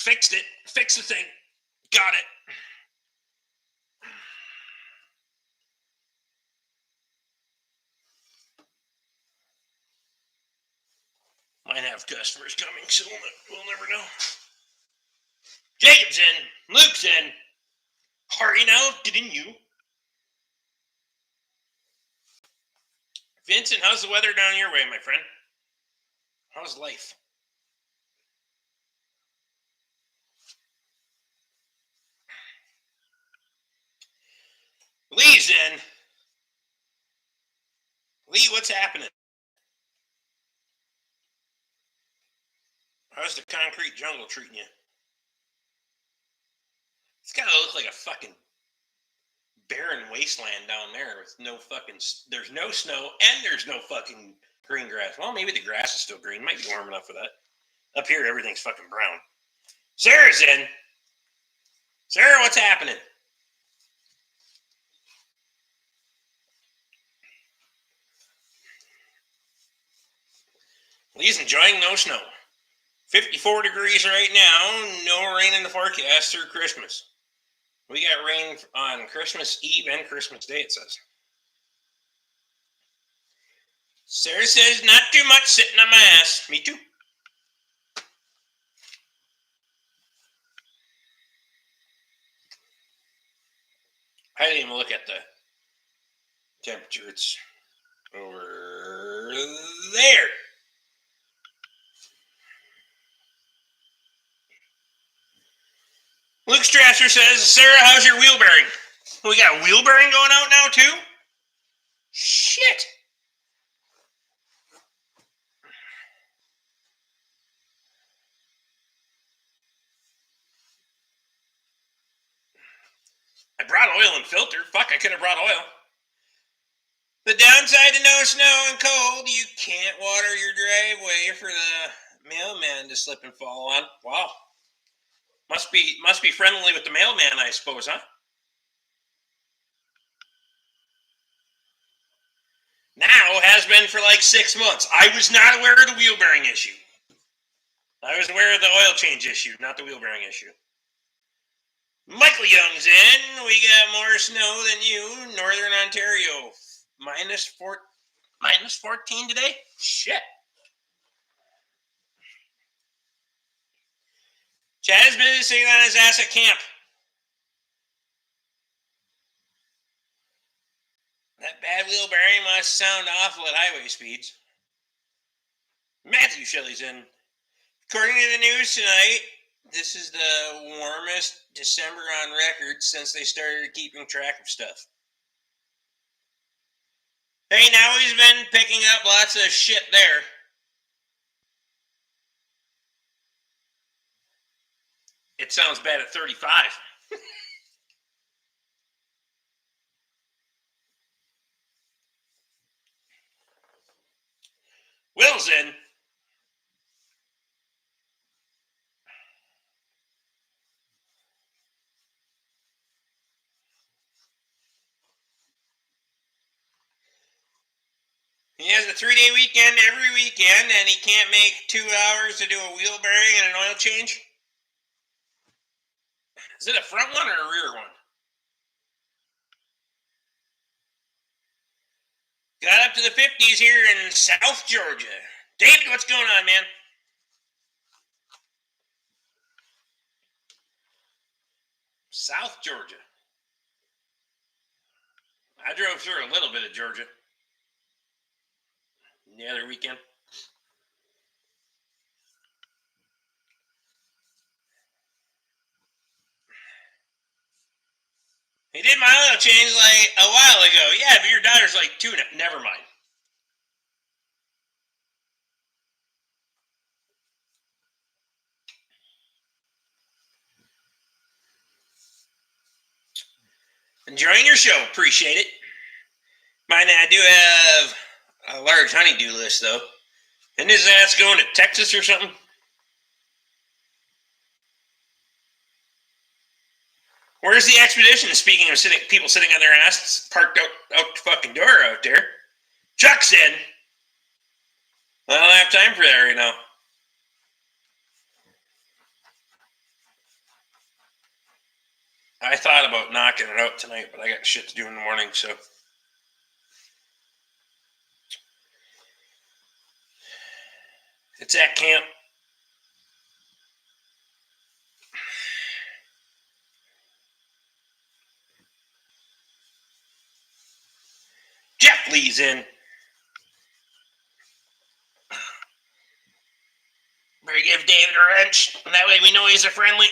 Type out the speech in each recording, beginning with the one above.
Fixed it. Fix the thing. Got it. Might have customers coming soon, but we'll never know. Jacob's in. Luke's in. Hurry now, didn't you? Vincent, how's the weather down your way, my friend? How's life? Lee's in. Lee, what's happening? How's the concrete jungle treating you? It's gotta look like a fucking barren wasteland down there with no fucking... There's no snow and there's no fucking green grass. Well, maybe the grass is still green. Might be warm enough for that. Up here, everything's fucking brown. Sarah's in. Sarah, what's happening? Lee's enjoying no snow. 54 degrees right now. No rain in the forecast through Christmas. We got rain on Christmas Eve and Christmas Day, it says. Sarah says, not too much sitting on my ass. Me too. I didn't even look at the temperature. It's over there. Luke Strasser says, Sarah, how's your wheel bearing? We got a wheel bearing going out now, too? Shit. I brought oil and filter. Fuck, I could have brought oil. The downside to no snow and cold, you can't water your driveway for the mailman to slip and fall on. Wow. Must be friendly with the mailman, I suppose, huh? Now has been for like 6 months. I was not aware of the wheel bearing issue. I was aware of the oil change issue, not the wheel bearing issue. Michael Young's in. We got more snow than you. Northern Ontario. Minus 14 today? Shit. Chad is busy sitting on his ass at camp. That bad wheel bearing must sound awful at highway speeds. Matthew Shelley's in. According to the news tonight, this is the warmest December on record since they started keeping track of stuff. Hey, now he's been picking up lots of shit there. It sounds bad at 35. Will's in. He has a 3-day weekend every weekend, and he can't make 2 hours to do a wheel bearing and an oil change. Is it a front one or a rear one? Got up to the 50s here in South Georgia. David, what's going on, man? South Georgia. I drove through a little bit of Georgia the other weekend. He did my oil change like a while ago. Yeah, but your daughter's like 2. Never mind. Enjoying your show. Appreciate it. Mind I do have a large honeydew list, though. Isn't his ass going to Texas or something? Where's the expedition? Speaking of people sitting on their asses parked out the fucking door out there. Chuck's in. I don't have time for that right now. I thought about knocking it out tonight, but I got shit to do in the morning, so. It's at camp. Jeff Lee's in. Better give David a wrench. And that way we know he's a friendly.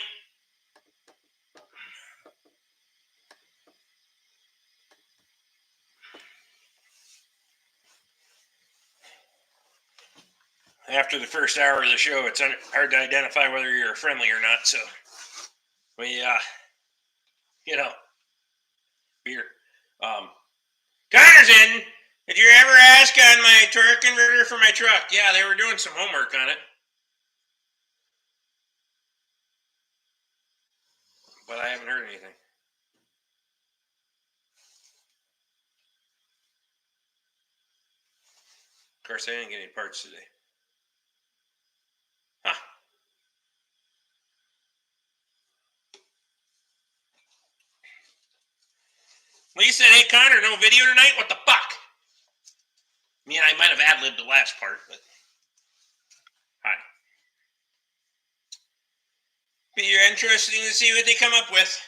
After the first hour of the show, it's hard to identify whether you're friendly or not. So we, beer. Connor's in. Did you ever ask on my torque converter for my truck? Yeah, they were doing some homework on it. But I haven't heard anything. Of course, I didn't get any parts today. Huh. Lee said, hey, Connor, no video tonight? What the fuck? I mean, I might have ad-libbed the last part, but... Hi. Be interesting to see what they come up with.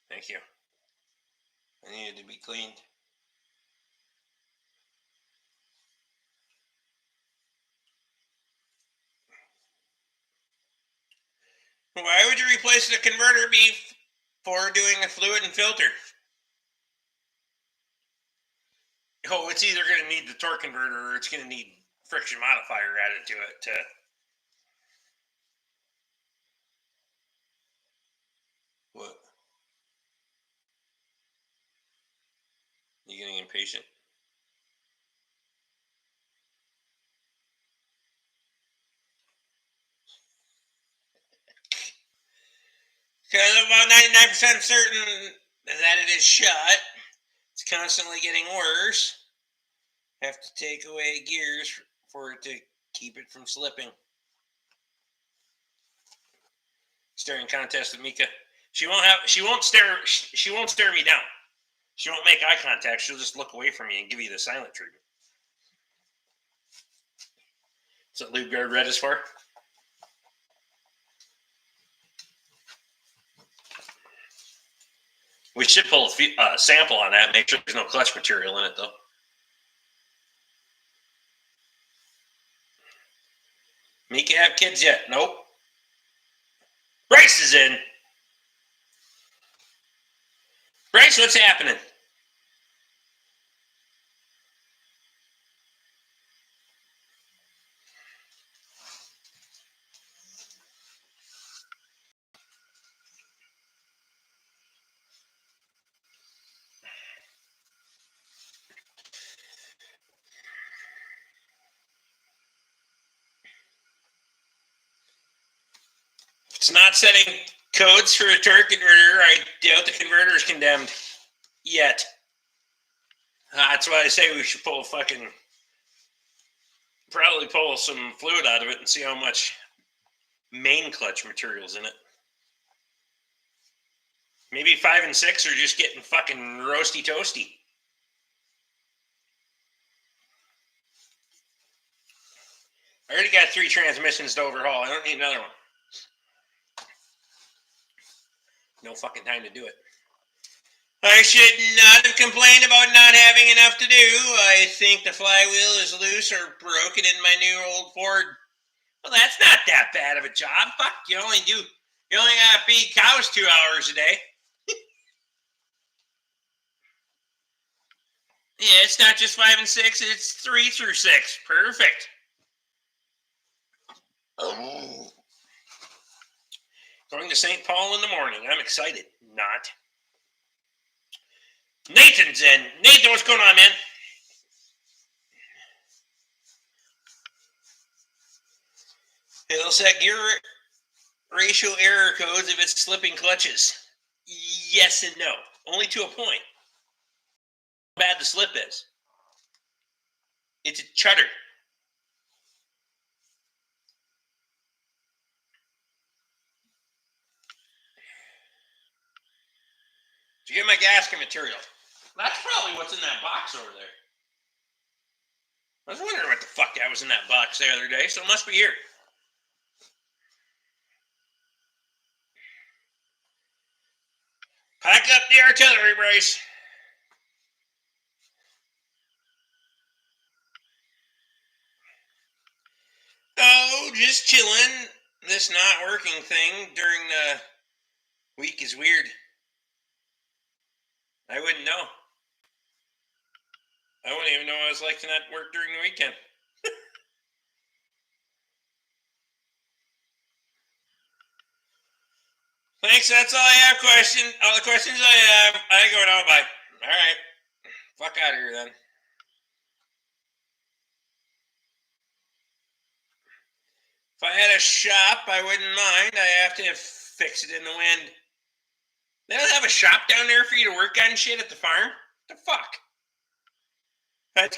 Thank you. I needed to be cleaned. Why would you replace the converter before doing a fluid and filter? Oh, it's either going to need the torque converter or it's going to need friction modifier added to it. What? You getting impatient? Because I'm about 99% certain that it is shut. It's constantly getting worse. Have to take away gears for it to keep it from slipping. Staring contest with Mika. She won't stare me down. She won't make eye contact. She'll just look away from me and give you the silent treatment. That's what Lube Guard Red is for. We should pull a sample on that. Make sure there's no clutch material in it, though. Mika have kids yet? Nope. Bryce is in. Bryce, what's happening? It's not setting codes for a torque converter. I doubt the converter is condemned yet. That's why I say we should probably pull some fluid out of it and see how much main clutch material's in it. Maybe 5 and 6 are just getting fucking roasty toasty. I already got 3 transmissions to overhaul. I don't need another one. No fucking time to do it. I should not have complained about not having enough to do. I think the flywheel is loose or broken in my new old Ford. Well, that's not that bad of a job. Fuck, you only gotta feed cows 2 hours a day. Yeah, it's not just 5 and 6, it's 3 through 6. Perfect. Oh. Going to St. Paul in the morning. I'm excited. Not. Nathan's in. Nathan, what's going on, man? It'll set gear ratio error codes if it's slipping clutches. Yes and no. Only to a point. Bad the slip is. It's a cheddar. Did you get my gasket material? That's probably what's in that box over there. I was wondering what the fuck that was in that box the other day, so it must be here. Pack up the artillery, Bryce. Oh, just chilling. This not working thing during the week is weird. I wouldn't know. I wouldn't even know what it was like to not work during the weekend. Thanks, that's all I have. All the questions I have. I go now, bye. Alright. Fuck out of here then. If I had a shop, I wouldn't mind. I have to fix it in the wind. They don't have a shop down there for you to work on shit at the farm? What the fuck? I'd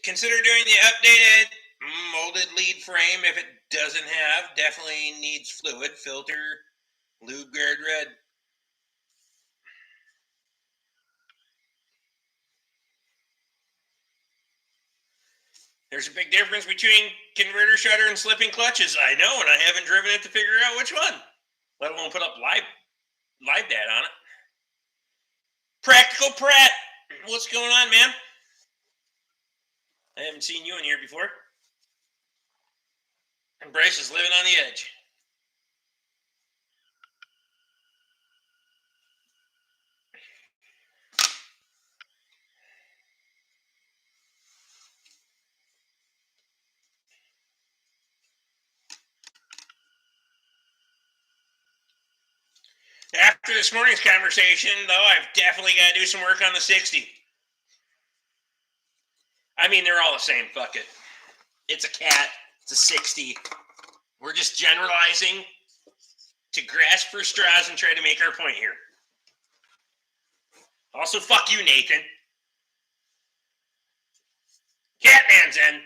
consider doing the updated molded lead frame if it doesn't have. Definitely needs fluid, filter, lube guard red. There's a big difference between converter shutter and slipping clutches. I know, and I haven't driven it to figure out which one. Let alone put up live data on it. Practical Pratt, what's going on, man? I haven't seen you in here before. And Bryce is living on the edge. After this morning's conversation, though, I've definitely got to do some work on the 60. I mean, they're all the same. Fuck it. It's a cat. It's a 60. We're just generalizing to grasp for straws and try to make our point here. Also, fuck you, Nathan. Catman's in.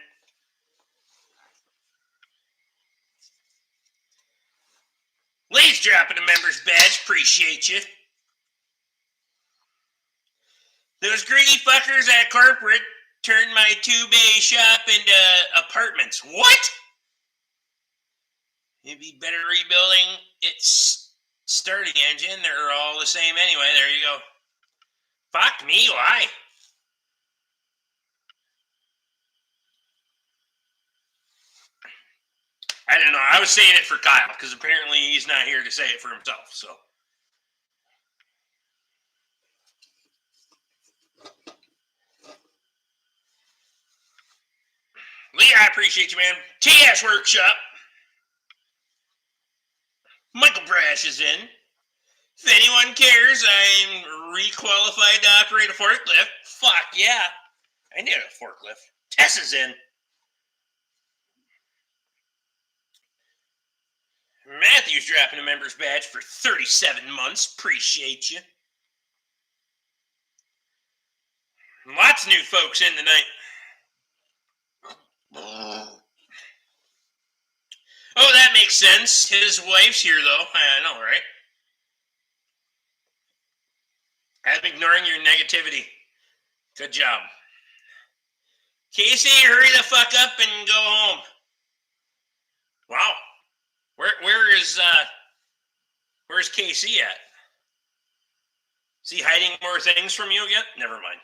Lee's dropping a member's badge. Appreciate you. Those greedy fuckers at corporate turned my 2-bay shop into apartments. What? It'd be better rebuilding its starting engine. They're all the same anyway. There you go. Fuck me, why? I don't know. I was saying it for Kyle because apparently he's not here to say it for himself. So. Lee, I appreciate you, man. TS Workshop. Michael Brash is in. If anyone cares, I'm requalified to operate a forklift. Fuck yeah. I need a forklift. Tess is in. Matthew's dropping a member's badge for 37 months. Appreciate you. Lots of new folks in tonight. Oh, that makes sense. His wife's here, though. I know, right? I'm ignoring your negativity. Good job. Casey, hurry the fuck up and go home. Wow. Where's Casey at? Is he hiding more things from you yet? Never mind.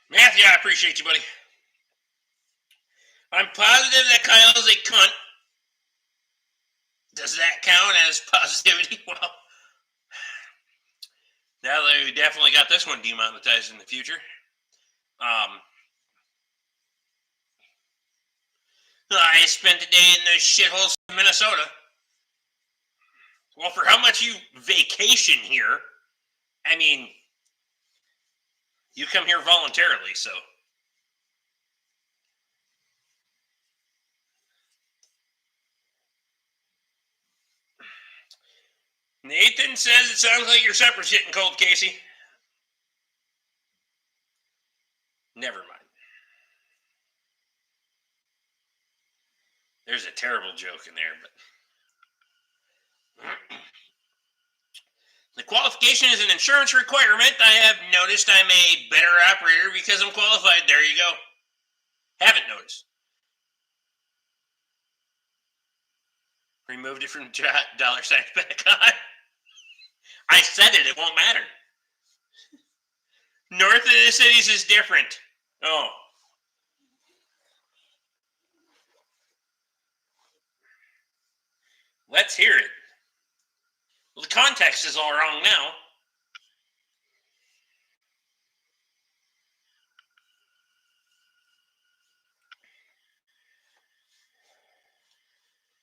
Matthew, I appreciate you, buddy. I'm positive that Kyle's a cunt. Does that count as positivity? Well, now that we definitely got this one demonetized in the future. I spent a day in the shitholes of Minnesota. Well, for how much you vacation here, I mean, you come here voluntarily, so. Nathan says it sounds like your supper's getting cold, Casey. Never mind. There's a terrible joke in there, but the qualification is an insurance requirement. I have noticed I'm a better operator because I'm qualified. There you go. Haven't noticed. Removed it from dollar signs back on. I said it. It won't matter. North of the cities is different. Oh. Let's hear it. Well, the context is all wrong now.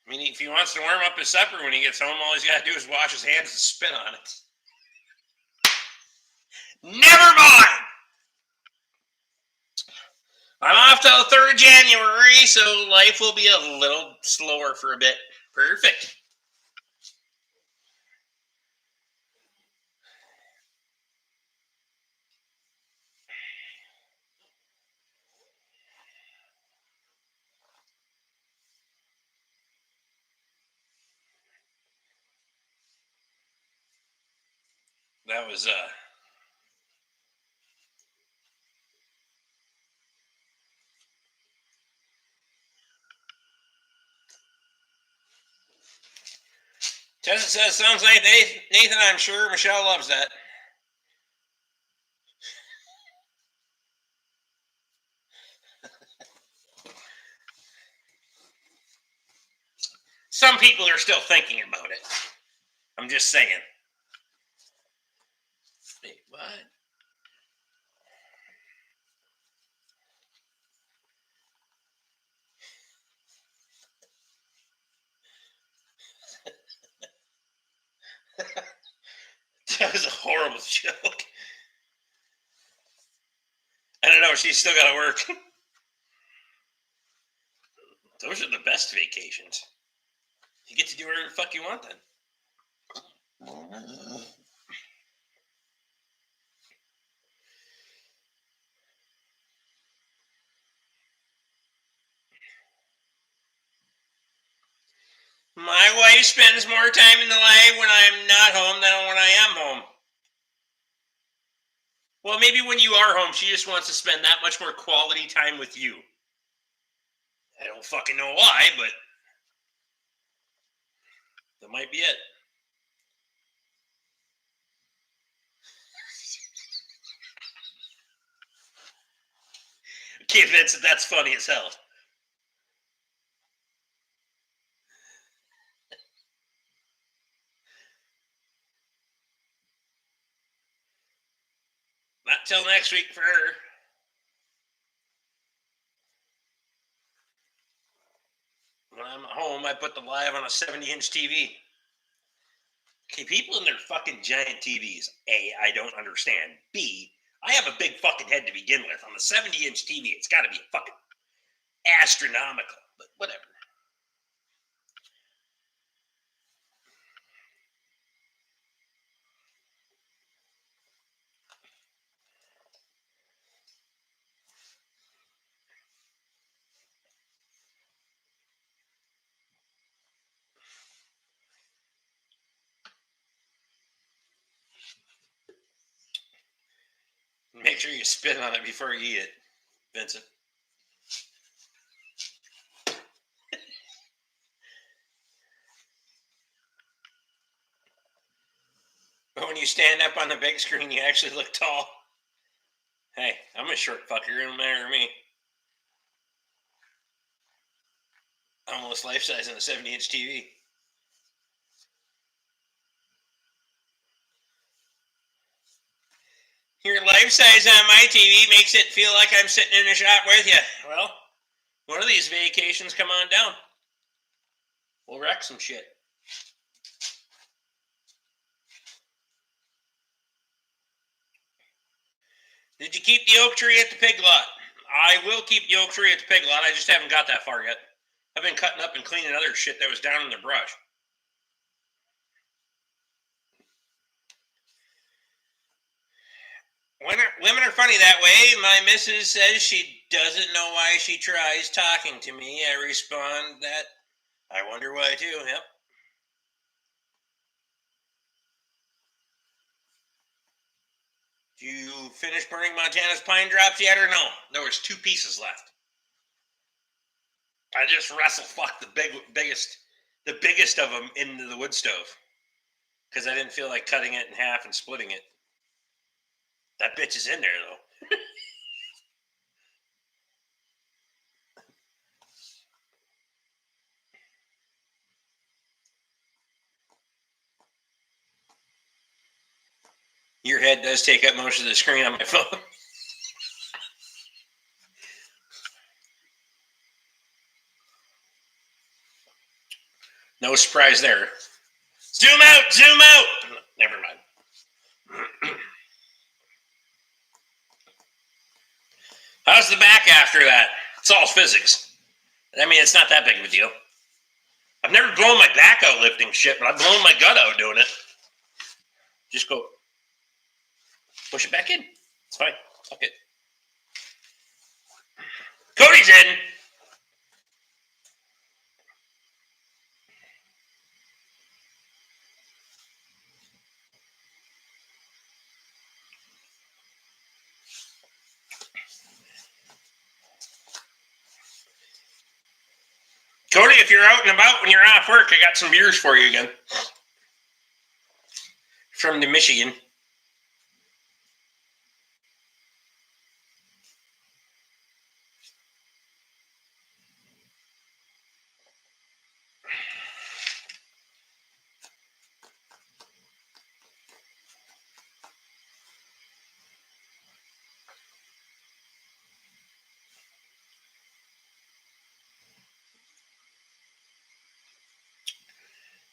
I mean, if he wants to warm up his supper when he gets home, all he's got to do is wash his hands and spit on it. Never mind! I'm off till the 3rd of January, so life will be a little slower for a bit. Perfect. That was Tessa says, sounds like Nathan, I'm sure Michelle loves that. Some people are still thinking about it. I'm just saying. Wait, what? That was a horrible joke. I don't know. She's still got to work. Those are the best vacations. You get to do whatever the fuck you want then. My wife spends more time in the life when I'm not home than when I am home. Well, maybe when you are home, she just wants to spend that much more quality time with you. I don't fucking know why, but that might be it. Okay, Vincent, that's funny as hell. Not till next week for her. When I'm at home, I put the live on a 70-inch TV. Okay, people in their fucking giant TVs, A, I don't understand. B, I have a big fucking head to begin with. On the 70-inch TV, it's got to be fucking astronomical, but whatever. Make sure you spit on it before you eat it, Vincent. But when you stand up on the big screen, you actually look tall. Hey, I'm a short fucker. It don't matter to me. I'm almost life size on a 70-inch TV. Your life size on my TV makes it feel like I'm sitting in a shop with you. Well, one of these vacations, come on down. We'll wreck some shit. Did you keep the oak tree at the pig lot? I will keep the oak tree at the pig lot. I just haven't got that far yet. I've been cutting up and cleaning other shit that was down in the brush. Women are funny that way. My missus says she doesn't know why she tries talking to me. I respond that I wonder why too. Yep. Do you finish burning Montana's pine drops yet or no? There was 2 pieces left. I just wrestle fucked the biggest of them into the wood stove because I didn't feel like cutting it in half and splitting it. That bitch is in there though. Your head does take up most of the screen on my phone. No surprise there. Zoom out! Zoom out! Never mind. How's the back after that? It's all physics. I mean, it's not that big of a deal. I've never blown my back out lifting shit, but I've blown my gut out doing it. Just go push it back in. It's fine. Fuck it. Cody's in. Cody, if you're out and about when you're off work, I got some beers for you again. From the Michigan.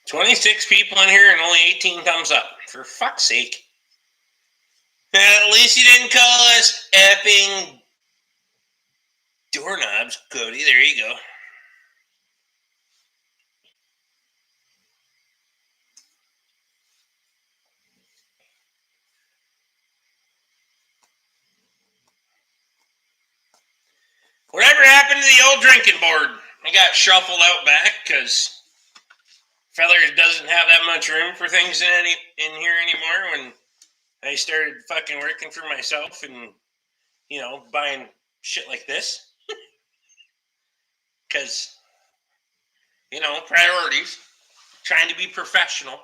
$26 people in here and only 18 thumbs up. For fuck's sake. At least you didn't call us effing doorknobs, Cody. There you go. Whatever happened to the old drinking board? I got shuffled out back because Feathers doesn't have that much room for things in here anymore. When I started fucking working for myself and buying shit like this, because priorities, trying to be professional.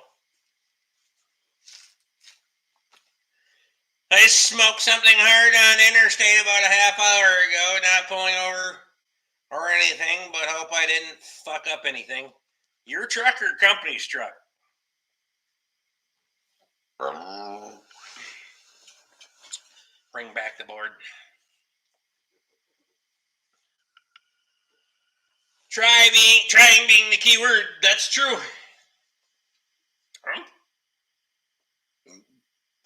I smoked something hard on interstate about a half hour ago, not pulling over or anything, but hope I didn't fuck up anything. Your truck or company's truck? Bring back the board. Trying being the key word. That's true. Huh?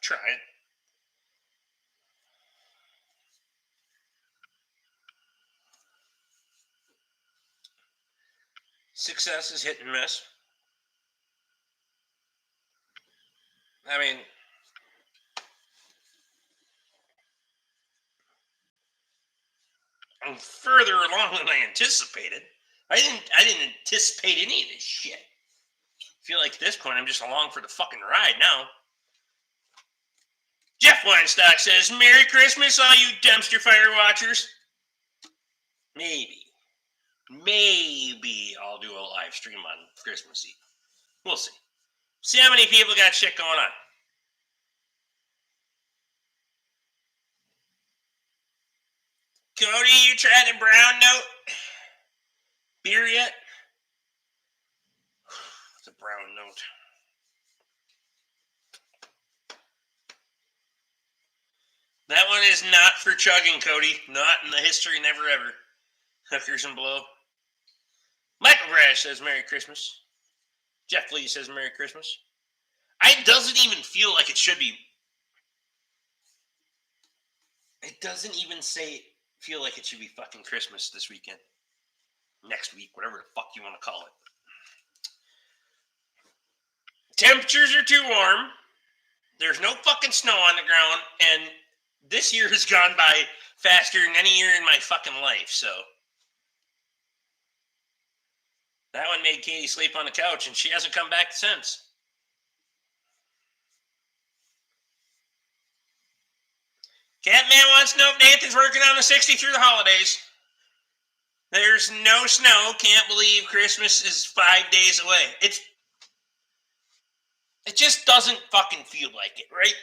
Try it. Success is hit and miss. I mean, I'm further along than I anticipated. I didn't anticipate any of this shit. I feel like at this point I'm just along for the fucking ride now. Jeff Weinstock says, Merry Christmas, all you dumpster fire watchers. Maybe I'll do a live stream on Christmas Eve. We'll see. See how many people got shit going on. Cody, you tried the brown note beer yet? It's a brown note. That one is not for chugging, Cody. Not in the history, never ever. Hookers and blow. Michael Brash says Merry Christmas. Jeff Lee says Merry Christmas. It doesn't even feel like it should be. It doesn't even feel like it should be fucking Christmas this weekend. Next week, whatever the fuck you want to call it. Temperatures are too warm. There's no fucking snow on the ground. And this year has gone by faster than any year in my fucking life, so. That one made Katie sleep on the couch, and she hasn't come back since. Catman wants to know if Nathan's working on the 60 through the holidays. There's no snow. Can't believe Christmas is 5 days away. It just doesn't fucking feel like it, right?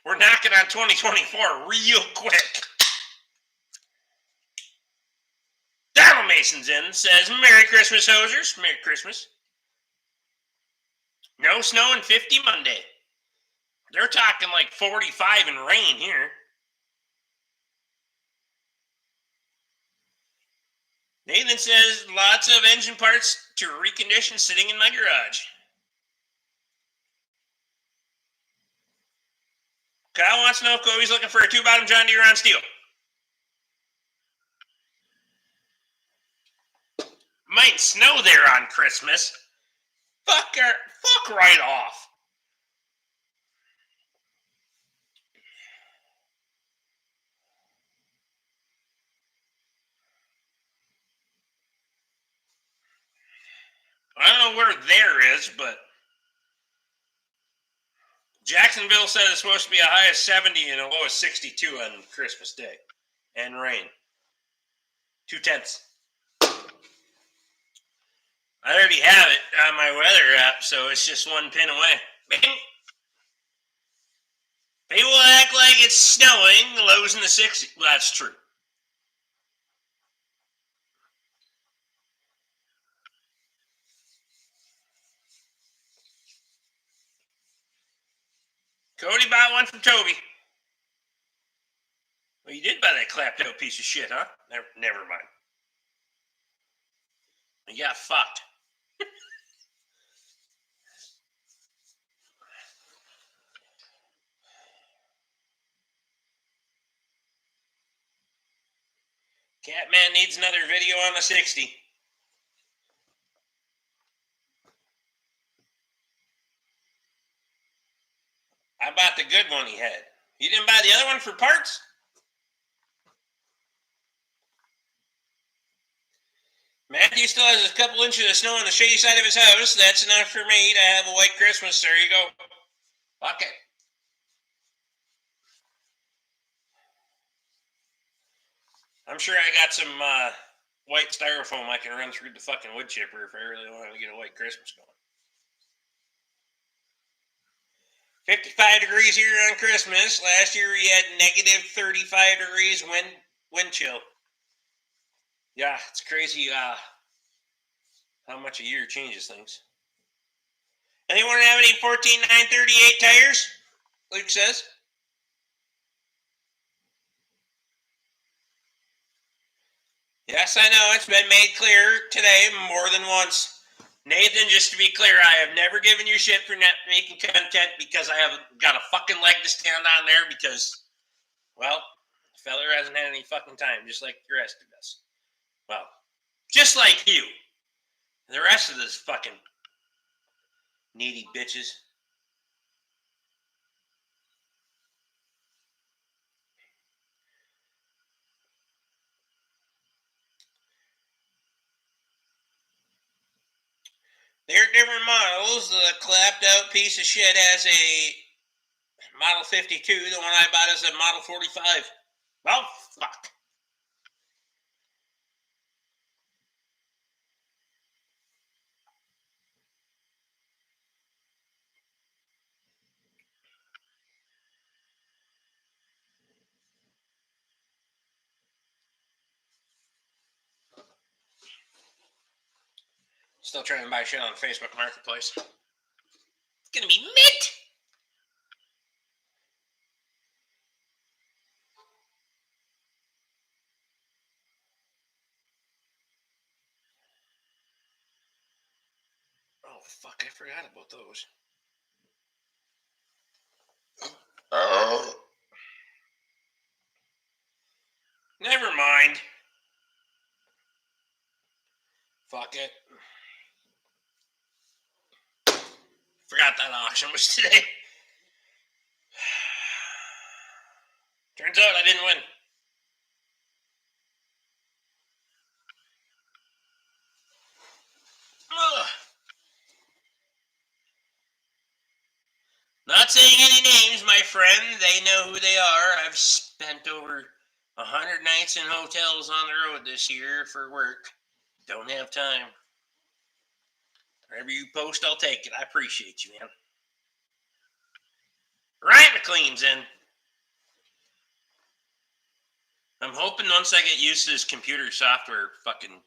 We're knocking on 2024 real quick. Donald Mason's in, says, Merry Christmas, hosers. Merry Christmas. No snow and 50 Monday. They're talking like 45 and rain here. Nathan says, lots of engine parts to recondition sitting in my garage. Kyle wants to know if Kobe's looking for a two-bottom John Deere on steel. Might snow there on Christmas. Fuck right off. I don't know where there is, but Jacksonville said it's supposed to be a high of 70 and a low of 62 on Christmas Day. And rain. 2/10. I already have it on my weather app, so it's just one pin away. Bing. People act like it's snowing, the lows in the 60s. Well, that's true. Cody bought one from Toby. Well, you did buy that clapped out piece of shit, huh? Never mind. You got fucked. Catman needs another video on the 60. I bought the good one he had. You didn't buy the other one for parts? Matthew still has a couple inches of snow on the shady side of his house. That's enough for me to have a white Christmas. There you go. Fuck it. I'm sure I got some white styrofoam I can run through the fucking wood chipper if I really want to get a white Christmas going. 55 degrees here on Christmas. Last year we had negative 35 degrees wind chill. Yeah, it's crazy how much a year changes things. Anyone have any 14938 tires? Luke says. Yes, I know. It's been made clear today more than once. Nathan, just to be clear, I have never given you shit for not making content because I have got a fucking leg to stand on there because, well, the feller hasn't had any fucking time, just like the rest of us. Well, just like you. The rest of those fucking needy bitches. They're different models. The clapped out piece of shit has a Model 52. The one I bought is a Model 45. Well, fuck. Still trying to buy shit on Facebook Marketplace. It's gonna be mint. Oh, fuck, I forgot about those. Never mind. Fuck it. Forgot that auction was today. Turns out I didn't win. Ugh. Not saying any names, my friend. They know who they are. I've spent over 100 nights in hotels on the road this year for work. Don't have time. Wherever you post, I'll take it. I appreciate you, man. Ryan McLean's in. I'm hoping once I get used to this computer software fucking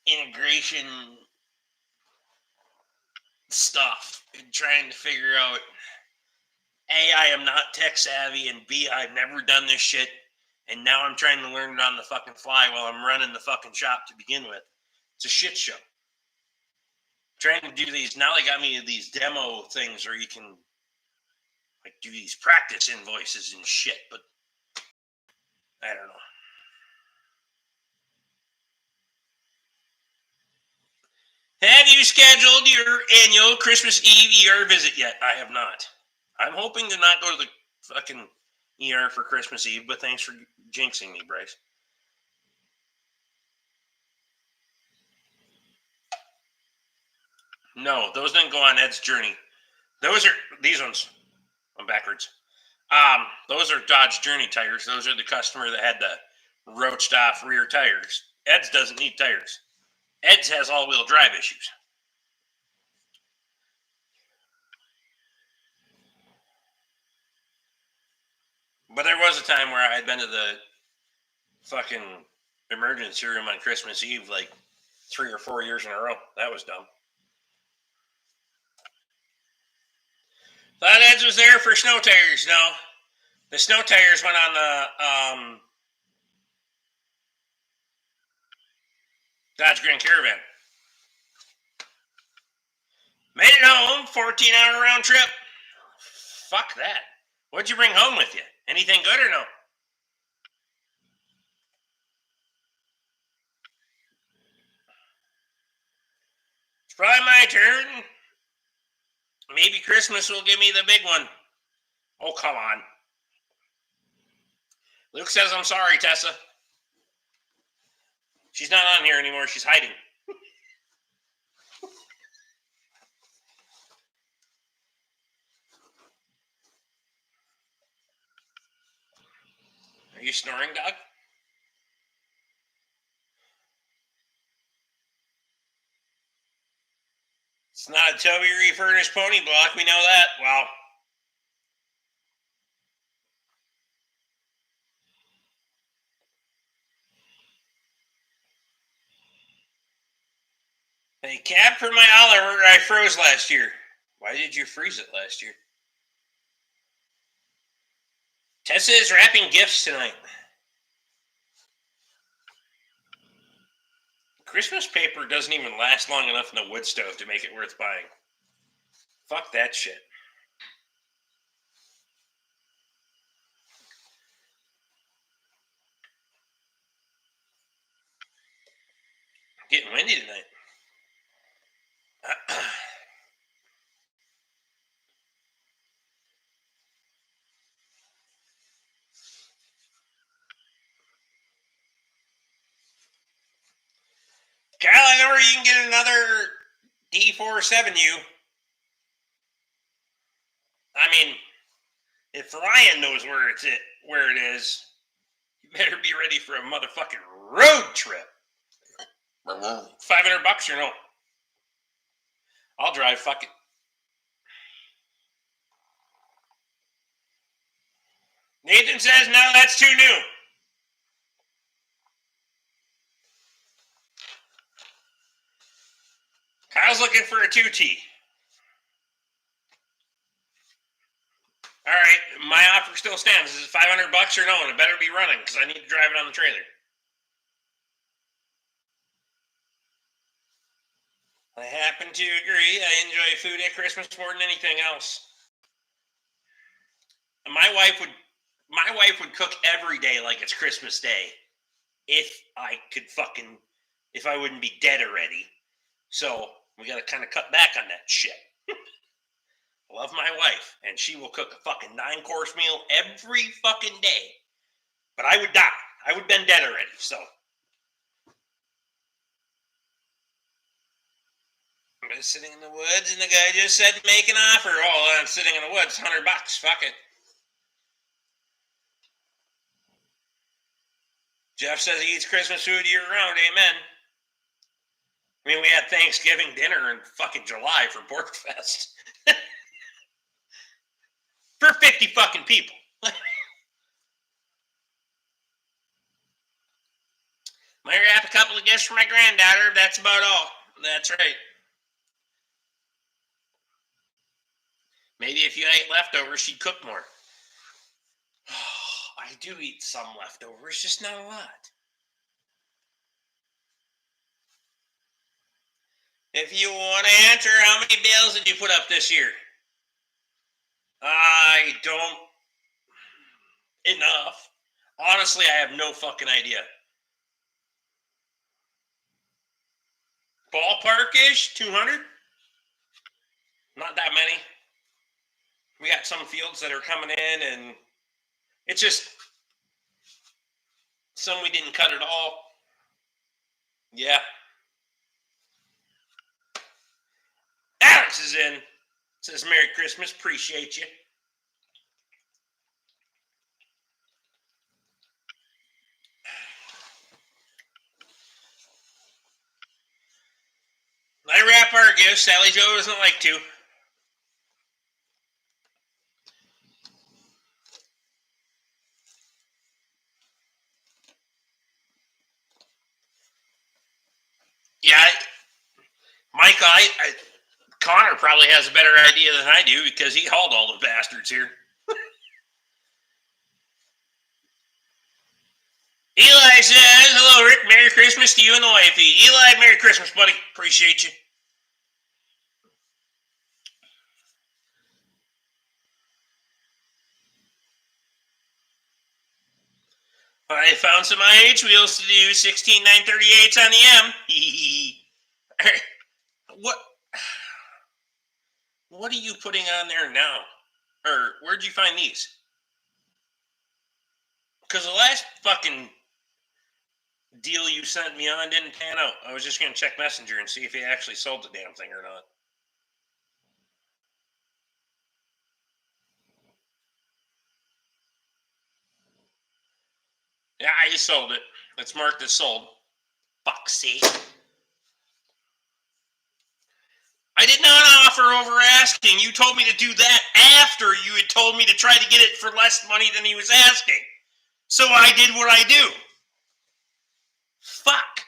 integration stuff and trying to figure out A, I am not tech savvy, and B, I've never done this shit, and now I'm trying to learn it on the fucking fly while I'm running the fucking shop to begin with. It's a shit show. Trying to do these, now they got me these demo things where you can like do these practice invoices and shit, but I don't know. Have you scheduled your annual Christmas Eve ER visit yet? I have not. I'm hoping to not go to the fucking ER for Christmas Eve, but thanks for jinxing me, Bryce. No, those didn't go on Ed's journey. Those are these ones. I'm backwards. Those are Dodge Journey tires. Those are the customer that had the roached off rear tires. Ed's doesn't need tires. Ed's has all-wheel drive issues. But there was a time where I had been to the fucking emergency room on Christmas Eve like 3 or 4 years in a row. That was dumb. Thought Ed's was there for snow tires. No, the snow tires went on the Dodge Grand Caravan. Made it home, 14-hour round trip. Fuck that. What'd you bring home with you? Anything good or no? It's probably my turn. Maybe Christmas will give me the big one. Oh, come on. Luke says I'm sorry, Tessa. She's not on here anymore. She's hiding. Are you snoring, dog? It's not a Toby refurnished pony block. We know that. Wow. Hey, Cap, for my Oliver, I froze last year. Why did you freeze it last year? Tessa is wrapping gifts tonight. Christmas paper doesn't even last long enough in the wood stove to make it worth buying. Fuck that shit. Getting windy tonight. Kyle, I know where you can get another D47U. I mean, if Ryan knows where it is, you better be ready for a motherfucking road trip. $500 or no? I'll drive. Fuck it. Nathan says, no, that's too new. Kyle's looking for a 2T. All right, my offer still stands. Is it $500 or no? And it better be running because I need to drive it on the trailer. I happen to agree. I enjoy food at Christmas more than anything else. My wife would cook every day like it's Christmas Day if if I wouldn't be dead already. So we got to kind of cut back on that shit. Love my wife, and she will cook a fucking 9-course meal every fucking day. But I would die. I would have been dead already, so. I'm just sitting in the woods, and the guy just said make an offer. Oh, I'm sitting in the woods, $100. Fuck it. Jeff says he eats Christmas food year-round. Amen. I mean, we had Thanksgiving dinner in fucking July for Porkfest. For 50 fucking people. Might wrap a couple of gifts for my granddaughter. That's about all. That's right. Maybe if you ate leftovers, she'd cook more. I do eat some leftovers, just not a lot. If you want to answer, how many bales did you put up this year? I don't. Enough. Honestly, I have no fucking idea. Ballpark-ish? 200? Not that many. We got some fields that are coming in, and it's just some we didn't cut at all. Yeah. Alex is in. Says Merry Christmas. Appreciate you. I wrap our gifts. Sally Joe doesn't like to. Yeah, Mike, Connor probably has a better idea than I do because he hauled all the bastards here. Eli says, hello, Rick. Merry Christmas to you and the wifey. Eli, Merry Christmas, buddy. Appreciate you. I found some IH wheels to do 16 938s on the M. What are you putting on there now? Or where'd you find these? Because the last fucking deal you sent me on didn't pan out. I was just going to check Messenger and see if he actually sold the damn thing or not. Yeah, he sold it. It's marked as sold. Fuck's sake. I did not offer over asking. You told me to do that after you had told me to try to get it for less money than he was asking. So I did what I do. Fuck.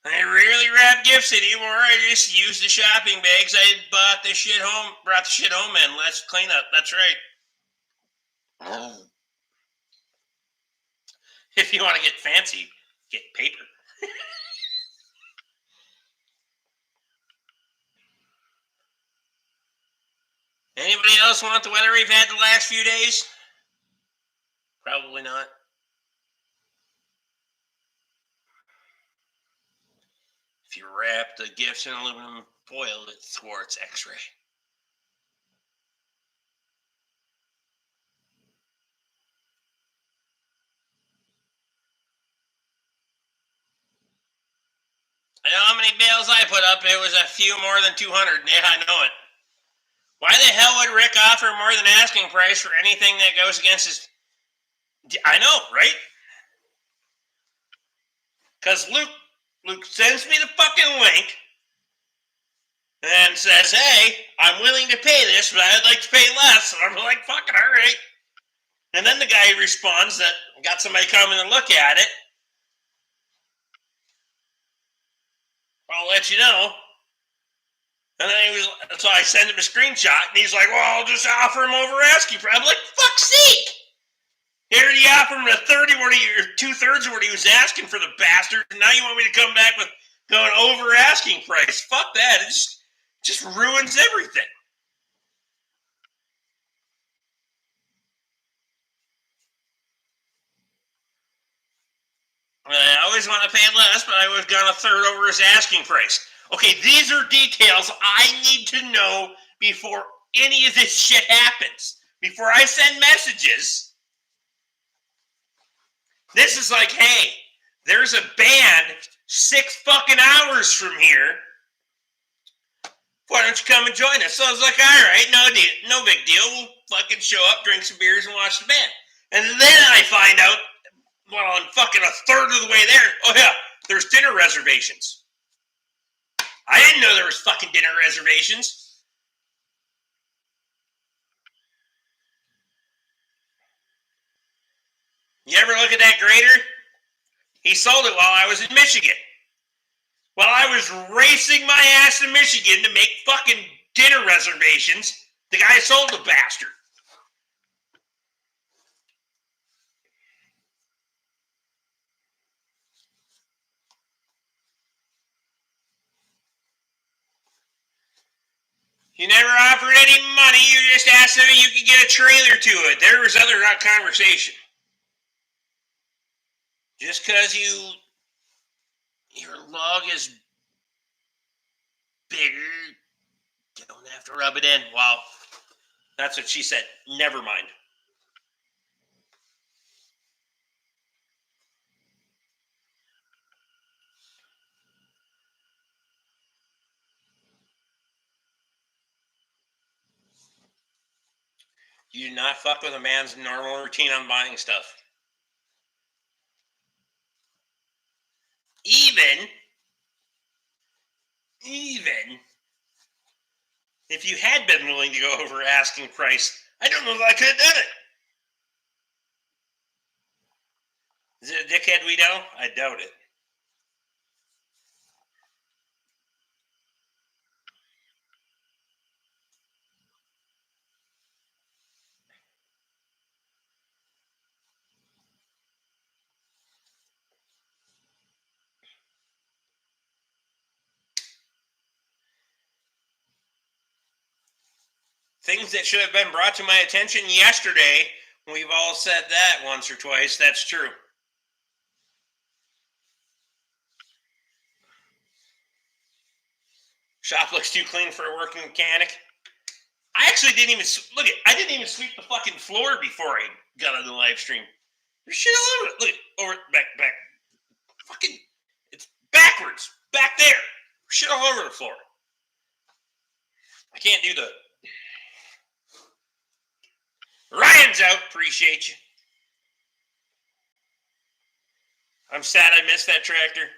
I rarely wrap gifts anymore. I just use the shopping bags. I brought the shit home and let's clean up. That's right. Oh. If you want to get fancy, get paper. Anybody else want the weather we've had the last few days? Probably not. If you wrap the gifts in aluminum foil, it thwarts X-ray. I know how many bales I put up. It was a few more than 200. Yeah, I know it. Why the hell would Rick offer more than asking price for anything that goes against his... I know, right? Because Luke sends me the fucking link and says, hey, I'm willing to pay this, but I'd like to pay less. And I'm like, fucking all right. And then the guy responds that got somebody coming to look at it. I'll let you know. And then so I send him a screenshot, and he's like, well, I'll just offer him over asking price. I'm like, fuck's sake! He already offered him a 30 or 2/3 of what he was asking for the bastard, and now you want me to come back with going over asking price. Fuck that. It just ruins everything. I always want to pay less, but I would have gone a third over his asking price. Okay, these are details I need to know before any of this shit happens. Before I send messages, this is like, hey, there's a band 6 fucking hours from here. Why don't you come and join us? So I was like, all right, no big deal. We'll fucking show up, drink some beers, and watch the band. And then I find out, well, I'm fucking a third of the way there. Oh yeah, there's dinner reservations. I didn't know there was fucking dinner reservations. You ever look at that grader? He sold it while I was in Michigan. While I was racing my ass to Michigan to make fucking dinner reservations, the guy sold the bastard. You never offered any money. You just asked if you could get a trailer to it. There was other conversation. Just because your log is bigger, you don't have to rub it in. Wow. That's what she said. Never mind. You do not fuck with a man's normal routine on buying stuff. Even if you had been willing to go over asking price, I don't know if I could have done it. Is it a dickhead we know? I doubt it. Things that should have been brought to my attention yesterday, we've all said that once or twice. That's true. Shop looks too clean for a working mechanic. I actually didn't even look at. I didn't even sweep the fucking floor before I got on the live stream. There's shit all over it. Look at over back. Fucking, it's backwards back there. Shit all over the floor. I can't do the. Ryan's out. Appreciate you. I'm sad I missed that tractor.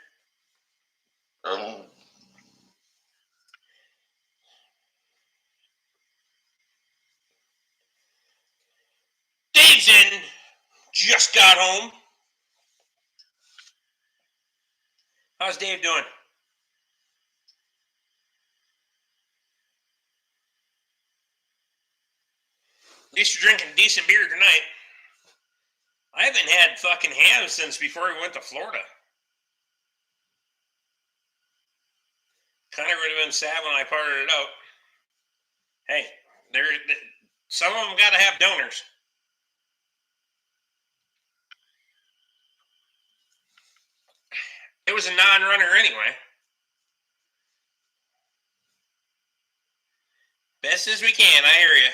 Dave's in. Just got home. How's Dave doing? At least you're drinking decent beer tonight. I haven't had fucking ham since before we went to Florida. Kind of would have been sad when I parted it out. Hey, some of them got to have donors. It was a non-runner anyway. Best as we can, I hear you.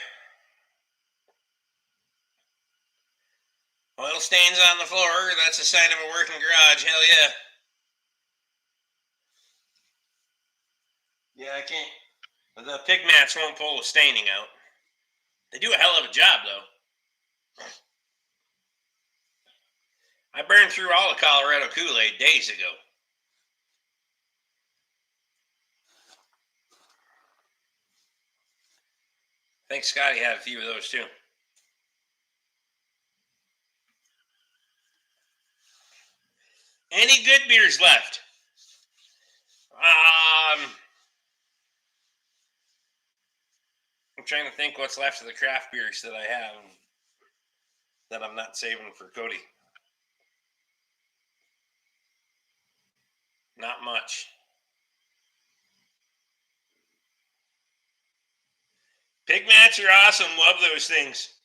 Oil stains on the floor, that's a sign of a working garage, hell yeah. Yeah, I can't. The pig mats won't pull the staining out. They do a hell of a job, though. I burned through all the Colorado Kool-Aid days ago. I think Scotty had a few of those, too. Any good beers left? I'm trying to think what's left of the craft beers that I have that I'm not saving for Cody. Not much. Pig mats are awesome. Love those things.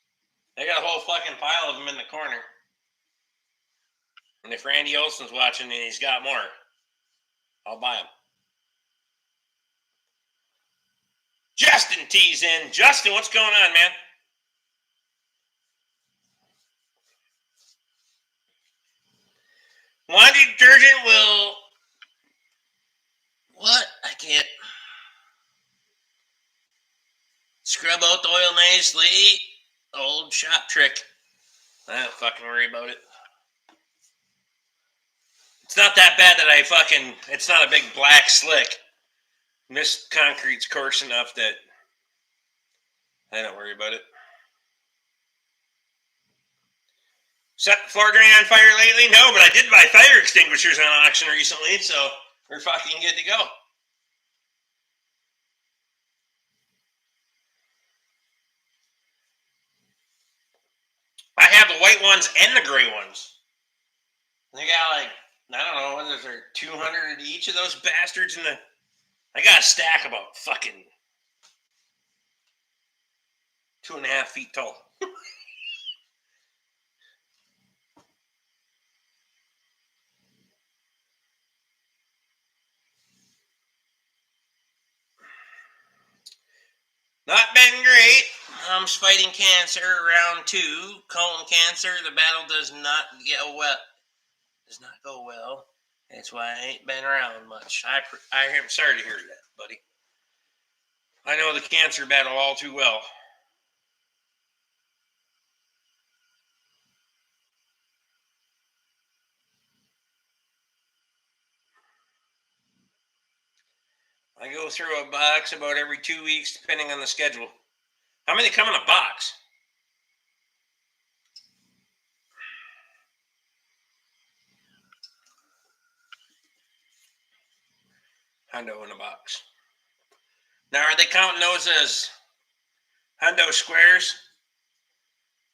They got a whole fucking pile of them in the corner. And if Randy Olson's watching and he's got more, I'll buy them. Justin T's in. Justin, what's going on, man? Laundry detergent will... What? I can't... Scrub out the oil nicely. Old shop trick. I don't fucking worry about it. It's not that bad that it's not a big black slick. This concrete's coarse enough that I don't worry about it. Set the floor drain on fire lately? No, but I did buy fire extinguishers on auction recently, so we're fucking good to go. I have the white ones and the gray ones. They got like, I don't know, what is there, 200 each of those bastards in the... I got a stack about fucking 2.5 feet tall. Not been great. Mom's fighting cancer, round 2. Colon cancer. The battle does not go well. That's why I ain't been around much. I am sorry to hear that, buddy. I know the cancer battle all too well. I go through a box about every 2 weeks, depending on the schedule. How many come in a box? Hundo in a box. Now, are they counting those as hundo squares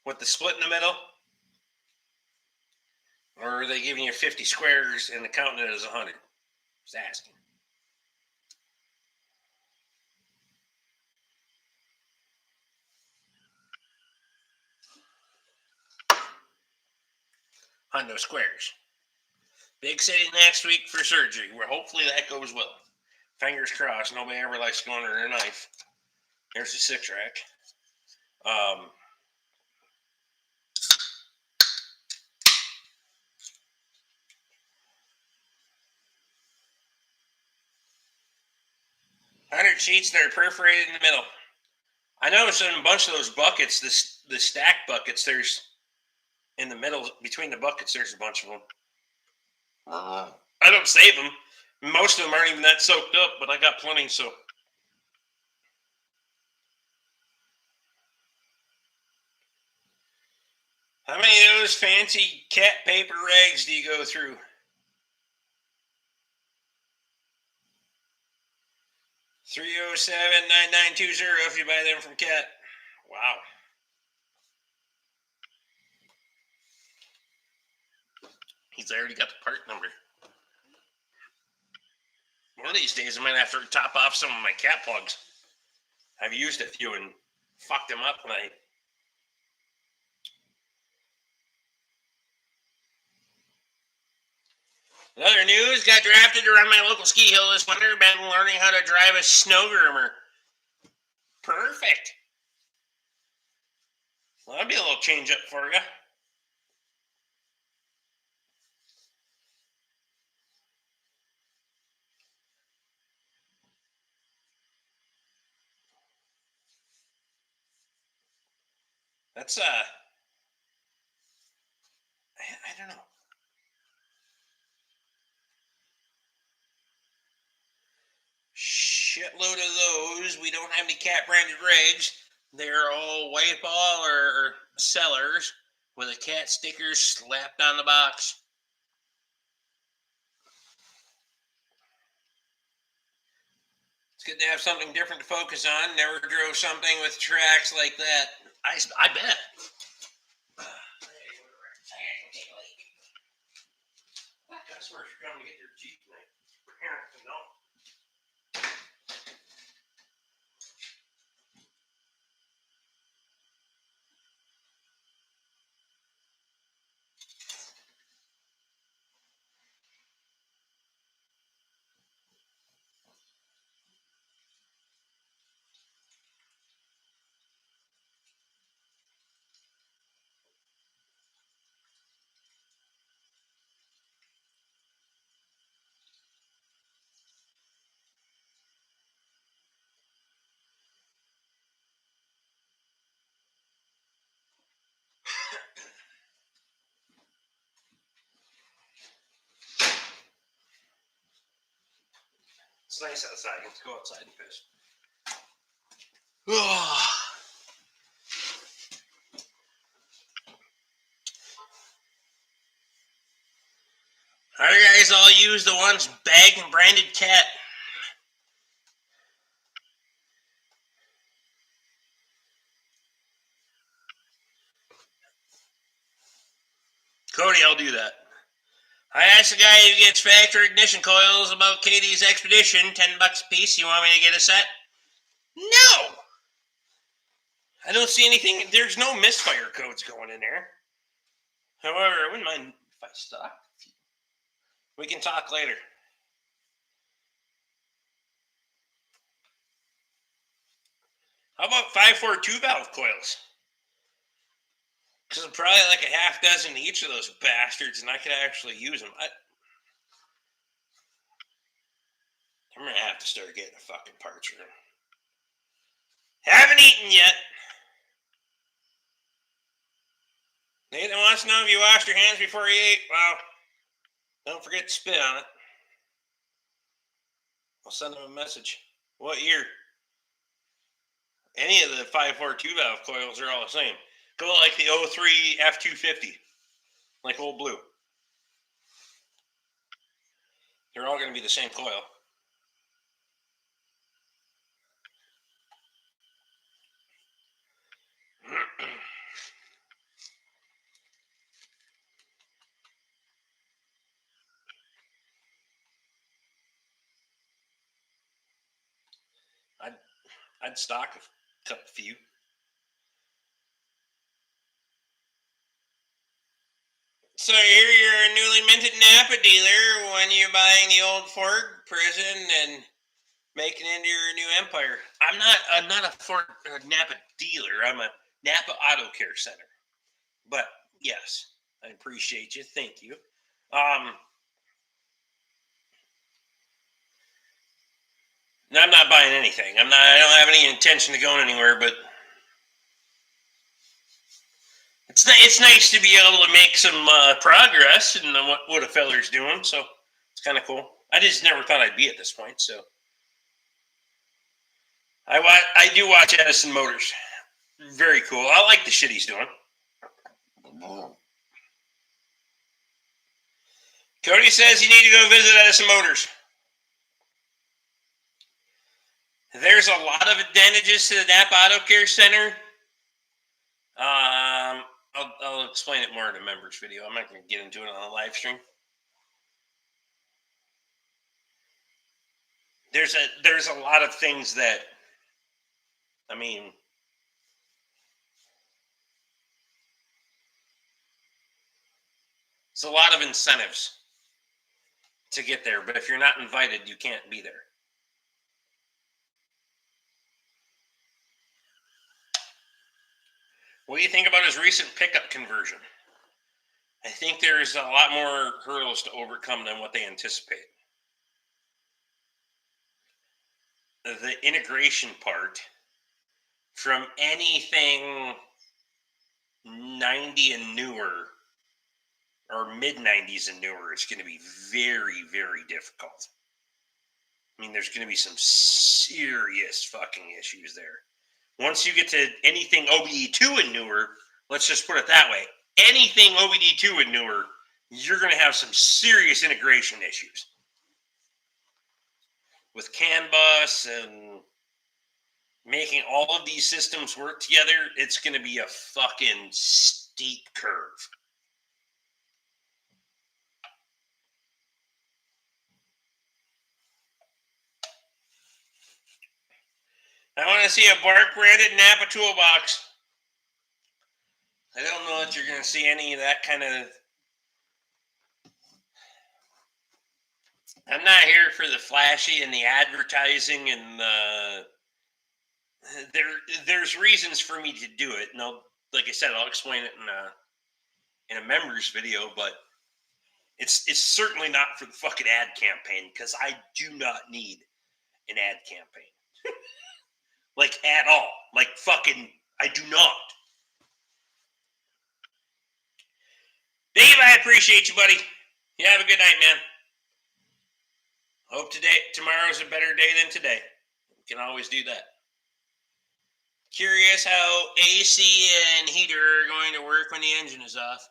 with the split in the middle? Or are they giving you 50 squares and counting it as 100? Just asking. Hundo squares. Big city next week for surgery, where hopefully that goes well. Fingers crossed. Nobody ever likes going under a knife. There's the 6-rack. Hundred sheets that are perforated in the middle. I noticed in a bunch of those buckets, the stack buckets, there's in the middle between the buckets, there's a bunch of them. I don't save them. Most of them aren't even that soaked up, but I got plenty, so. How many of those fancy cat paper rags do you go through? $307-9920 if you buy them from Cat. Wow. He's already got the part number. One of these days I might have to top off some of my cat plugs. I've used a few and fucked them up when I... In other news, got drafted to run my local ski hill this winter. Been learning how to drive a snow groomer. Perfect. Well, that'd be a little change up for you. That's I don't know. Shitload of those. We don't have any cat branded rigs. They're all white ball or sellers with a cat sticker slapped on the box. It's good to have something different to focus on. Never drove something with tracks like that. I bet. Customers are coming to get their Jeep, and apparently don't. It's nice outside. Let's go outside and piss. How do you guys all use the ones bagged and branded cat? Cody, I'll do that. I asked the guy who gets factory ignition coils about Katie's Expedition, $10 a piece. You want me to get a set? No! I don't see anything. There's no misfire codes going in there. However, I wouldn't mind if I stock. We can talk later. How about 542 valve coils? Because probably like a half dozen each of those bastards, and I could actually use them. I'm going to have to start getting a fucking parts room. Haven't eaten yet. Nathan wants to know if you washed your hands before you ate. Well, don't forget to spit on it. I'll send them a message. What year? Any of the 542 valve coils are all the same. Go like the 03 F250. Like Old Blue. They're all going to be the same coil. I'd stock a few. So here you're a newly minted Napa dealer when you're buying the old Ford prison and making into your new empire. I'm not a Ford Napa dealer. I'm a Napa Auto Care Center. But yes, I appreciate you. Thank you. I'm not buying anything. I don't have any intention of going anywhere, but it's nice to be able to make some progress in what a feller's doing. So it's kind of cool. I just never thought I'd be at this point. So I do watch Edison Motors. Very cool. I like the shit he's doing. Cody says you need to go visit Edison Motors. There's a lot of advantages to the Napa Auto Care Center. I'll explain it more in a members video. I'm not going to get into it on a live stream. There's a lot of things that, I mean, it's a lot of incentives to get there, but if you're not invited, you can't be there. What do you think about his recent pickup conversion? I think there's a lot more hurdles to overcome than what they anticipate. The integration part from anything 90 and newer or mid 90s and newer is going to be very, very difficult. I mean, there's going to be some serious fucking issues there. Once you get to anything OBD2 and newer, let's just put it that way, anything OBD2 and newer, you're going to have some serious integration issues. With CAN bus and making all of these systems work together, it's going to be a fucking steep curve. I want to see a bark branded Napa toolbox. I don't know that you're going to see any of that kind of. I'm not here for the flashy and the advertising and there's reasons for me to do it. No, like I said, I'll explain it in a members video, but it's certainly not for the fucking ad campaign because I do not need an ad campaign. Like at all. Like fucking I do not. Dave, I appreciate you, buddy. You have a good night, man. Hope tomorrow's a better day than today. We can always do that. Curious how AC and heater are going to work when the engine is off.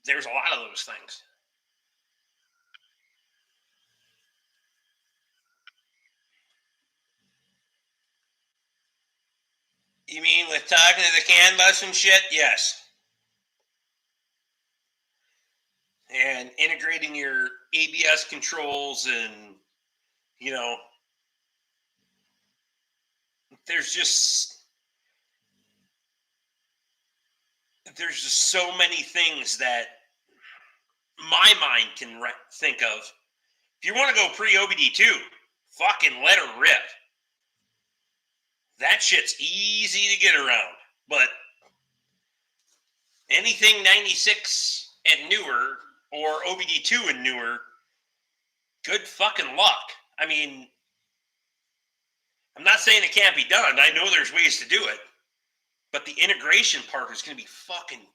There's a lot of those things. You mean with talking to the CAN bus and shit? Yes. And integrating your ABS controls and, there's just so many things that my mind can think of. If you want to go pre-OBD2, fucking let her rip. That shit's easy to get around. But anything 96 and newer, or OBD2 and newer, good fucking luck. I mean, I'm not saying it can't be done. I know there's ways to do it. But the integration part is going to be fucking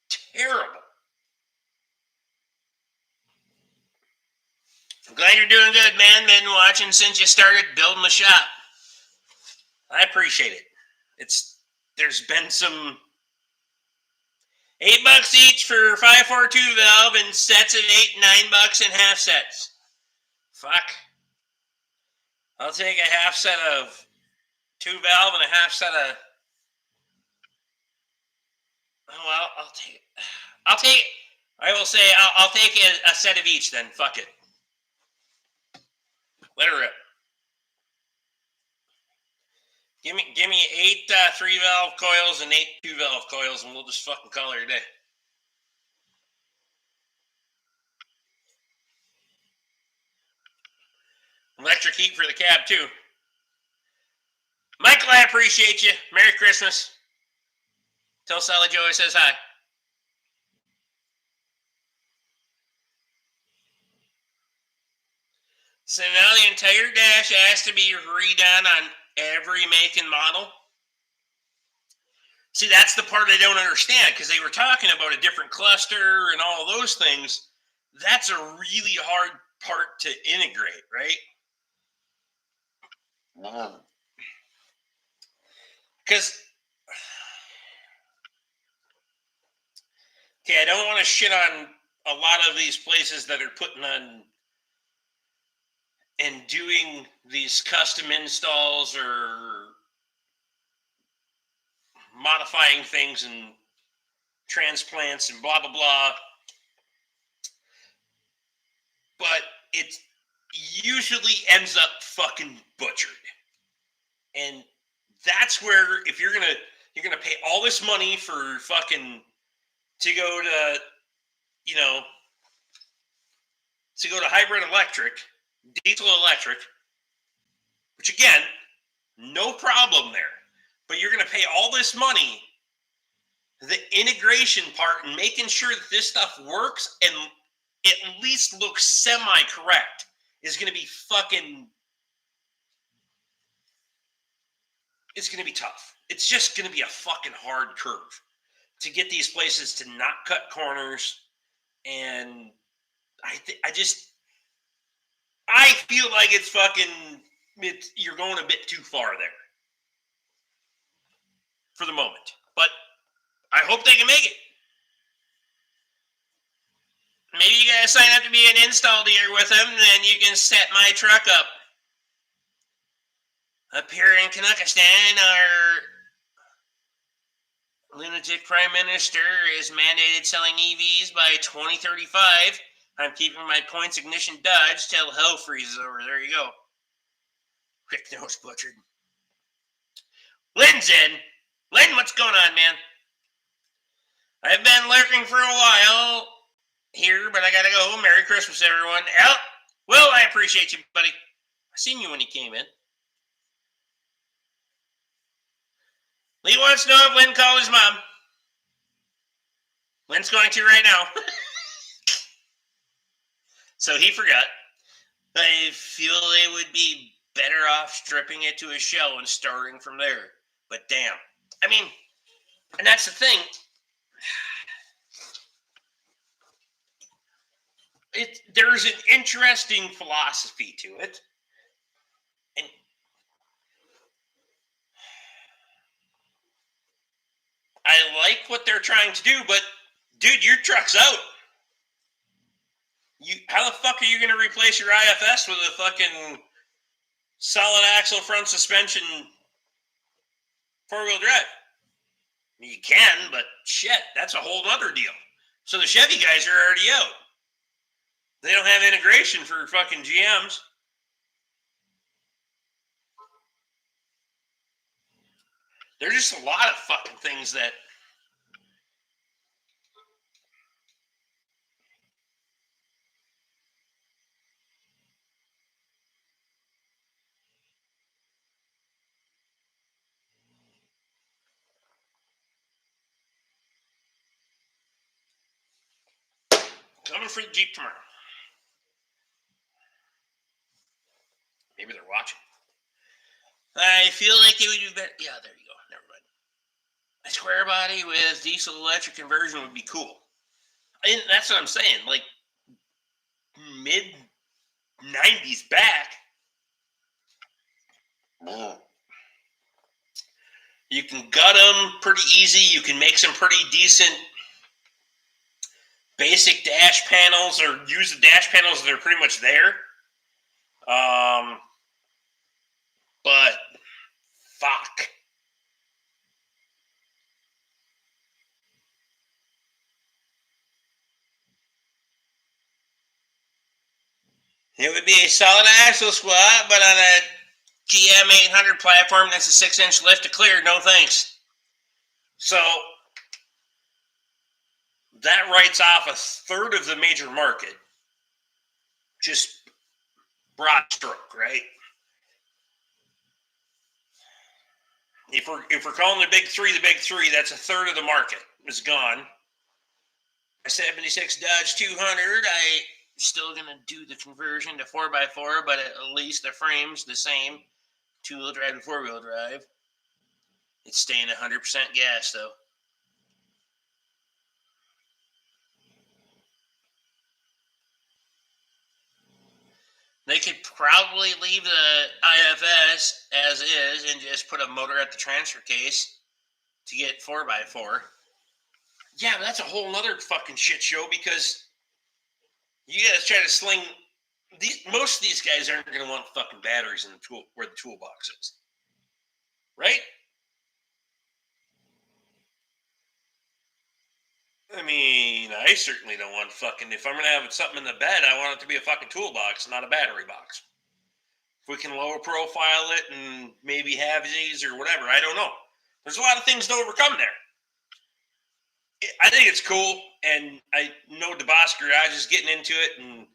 terrible. I'm glad you're doing good, man. Been watching since you started building the shop. I appreciate it. There's been some $8 each for 542 valve and sets at $8, $9 in half sets. Fuck. I'll take a half set of 2 valve and a half set of. Oh, well, I'll take it. I will say I'll take a set of each then. Fuck it. Let her rip. Give me 8 3-valve coils and 8 2-valve coils, and we'll just fucking call it a day. Electric heat for the cab too. Michael, I appreciate you. Merry Christmas. Tell Sally Joey says hi. So now the entire dash has to be redone on every make and model. See, that's the part I don't understand, because they were talking about a different cluster and all those things. That's a really hard part to integrate, right? Because, okay, I don't want to shit on a lot of these places that are putting on and doing these custom installs or modifying things and transplants and blah, blah, blah. But it usually ends up fucking butchered. And that's where, if you're gonna pay all this money for fucking to go to hybrid electric, diesel electric, which again, no problem there. But you're going to pay all this money, the integration part and making sure that this stuff works and at least looks semi-correct is going to be fucking... It's going to be tough. It's just going to be a fucking hard curve to get these places to not cut corners. And I feel like you're going a bit too far there for the moment. But I hope they can make it. Maybe you gotta sign up to be an install dealer with them, and then you can set my truck up. Up here in Kazakhstan, our lunatic prime minister is mandated selling EVs by 2035. I'm keeping my points ignition Dodge till hell freezes over. There you go. Quick nose butchered. Lynn's in. Lynn, what's going on, man? I've been lurking for a while here, but I gotta go. Merry Christmas, everyone. Well, I appreciate you, buddy. I seen you when you came in. Lee wants to know if Lynn called his mom. Lynn's going to right now. So he forgot. I feel they would be better off stripping it to a shell and starting from there. But damn. I mean, and that's the thing. There's an interesting philosophy to it, and I like what they're trying to do. But dude, your truck's out. How the fuck are you going to replace your IFS with a fucking solid axle front suspension 4-wheel drive? You can, but shit, that's a whole other deal. So the Chevy guys are already out. They don't have integration for fucking GMs. There's just a lot of fucking things that. Coming for the Jeep tomorrow. Maybe they're watching. I feel like they would do better. Yeah, there you go. Never mind. A square body with diesel electric conversion would be cool. And that's what I'm saying. Like mid 90s back. You can gut them pretty easy. You can make some pretty decent basic dash panels, or use the dash panels that are pretty much there. But fuck. It would be a solid axle squat, but on a GM 800 platform that's a 6-inch lift to clear, no thanks. So that writes off a third of the major market. Just broad stroke, right? If we're calling the big three, that's a third of the market is gone. A 76 Dodge 200, I still gonna do the conversion to 4x4, but at least the frame's the same, 2-wheel drive and 4-wheel drive. It's staying 100% gas though. They could probably leave the IFS as is and just put a motor at the transfer case to get 4x4. Yeah, but that's a whole other fucking shit show, because you gotta try to sling. Most of these guys aren't gonna want fucking batteries in the tool where the toolbox is, right? I mean, I certainly don't want fucking. If I'm gonna have something in the bed, I want it to be a fucking toolbox, not a battery box. If we can lower profile it and maybe have these or whatever, I don't know. There's a lot of things to overcome there. I think it's cool, and I know DeBoss Garage is getting into it, and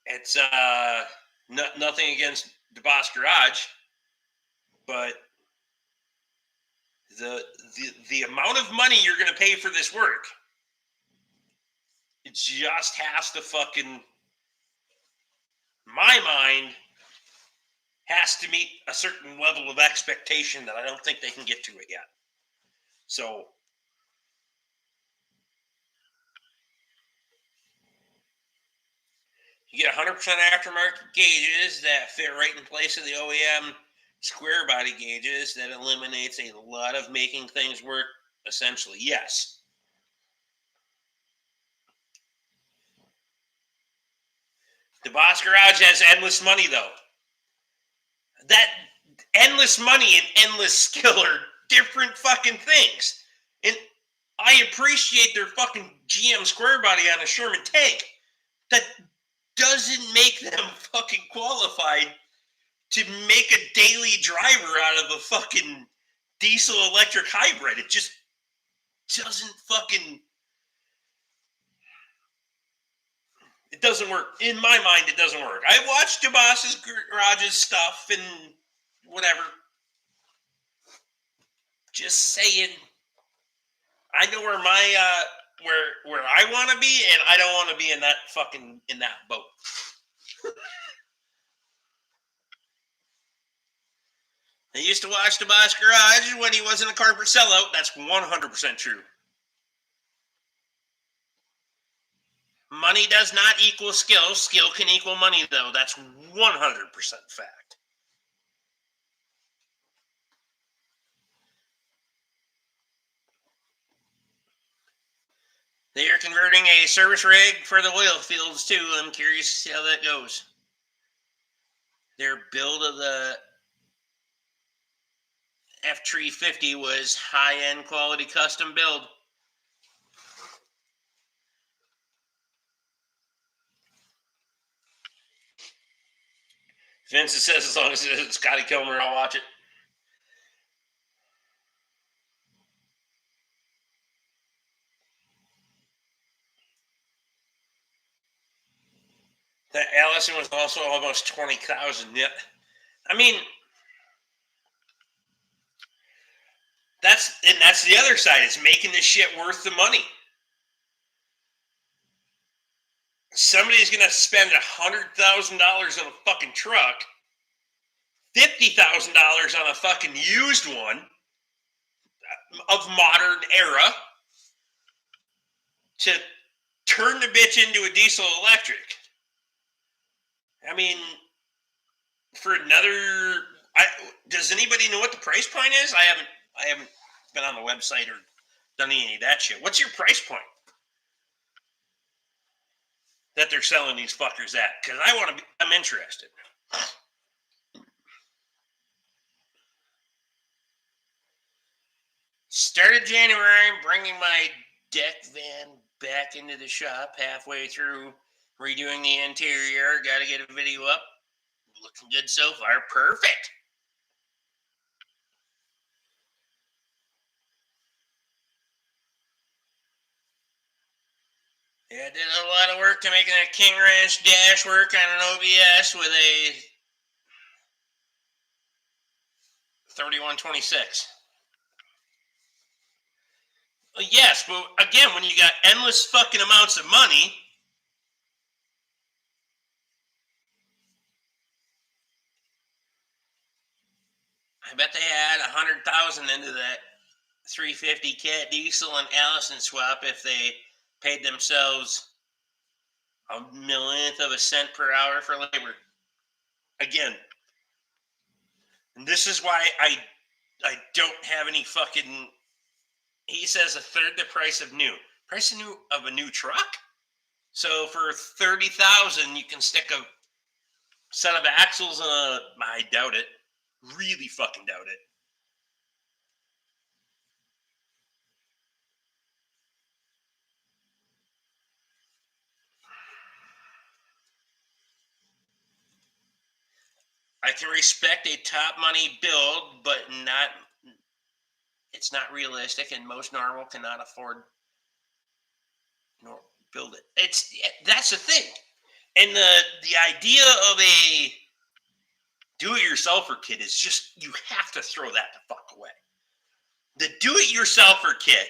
it's nothing against DeBoss Garage, but the amount of money you're going to pay for this work, it just has to fucking, my mind, has to meet a certain level of expectation that I don't think they can get to it yet. So you get 100% aftermarket gauges that fit right in place of the OEM square body gauges. That eliminates a lot of making things work, essentially. Yes. The Boss Garage has endless money, though. That endless money and endless skill are different fucking things. And I appreciate their fucking GM square body on a Sherman tank. That doesn't make them fucking qualified to make a daily driver out of a fucking diesel electric hybrid. It just doesn't fucking. It doesn't work. In my mind, it doesn't work. I watched DeBoss's Garage's stuff and whatever. Just saying. I know where my where I want to be, and I don't want to be in that fucking in that boat. I used to watch DeBoss Garage when he wasn't a carpet sellout. That's 100% true. Money does not equal skill. Skill can equal money, though. That's 100% fact. They are converting a service rig for the oil fields, too. I'm curious to see how that goes. Their build of the F350 was high-end quality custom build. Vincent says as long as it's Scotty Kilmer, I'll watch it. That Allison was also almost 20,000. Yeah, I mean, that's the other side. It's making this shit worth the money. Somebody's gonna spend $100,000 on a fucking truck, $50,000 on a fucking used one of modern era to turn the bitch into a diesel electric. I mean, for another, does anybody know what the price point is? I haven't been on the website or done any of that shit. What's your price point that they're selling these fuckers at? Because I'm interested. Started January, bringing my deck van back into the shop halfway through redoing the interior. Got to get a video up. Looking good so far. Perfect. Yeah, I did a lot of work to making that King Ranch dash work on an OBS with a 3126. Well, yes, but again, when you got endless fucking amounts of money, I bet they had 100,000 into that 350 Cat Diesel and Allison swap if they paid themselves a millionth of a cent per hour for labor. Again, and this is why I don't have any fucking. He says a third the price of new. Price of a new truck. So for 30,000, you can stick a set of axles and I doubt it. Really fucking doubt it. I can respect a top money build, but it's not realistic, and most normal cannot afford nor build it. That's the thing, and the idea of a do-it-yourselfer kit is just you have to throw that the fuck away. The do-it-yourselfer kit,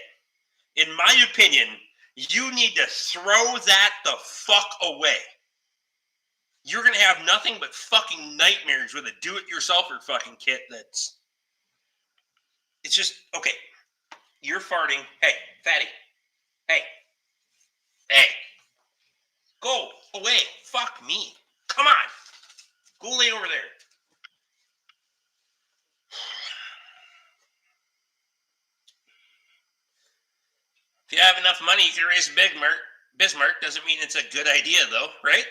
in my opinion, you need to throw that the fuck away. You're gonna have nothing but fucking nightmares with a do-it-yourselfer fucking kit. It's just okay. You're farting. Hey, fatty. Hey. Hey. Go away. Fuck me. Come on. Go lay over there. If you have enough money, you can raise Bismarck. Doesn't mean it's a good idea, though, right?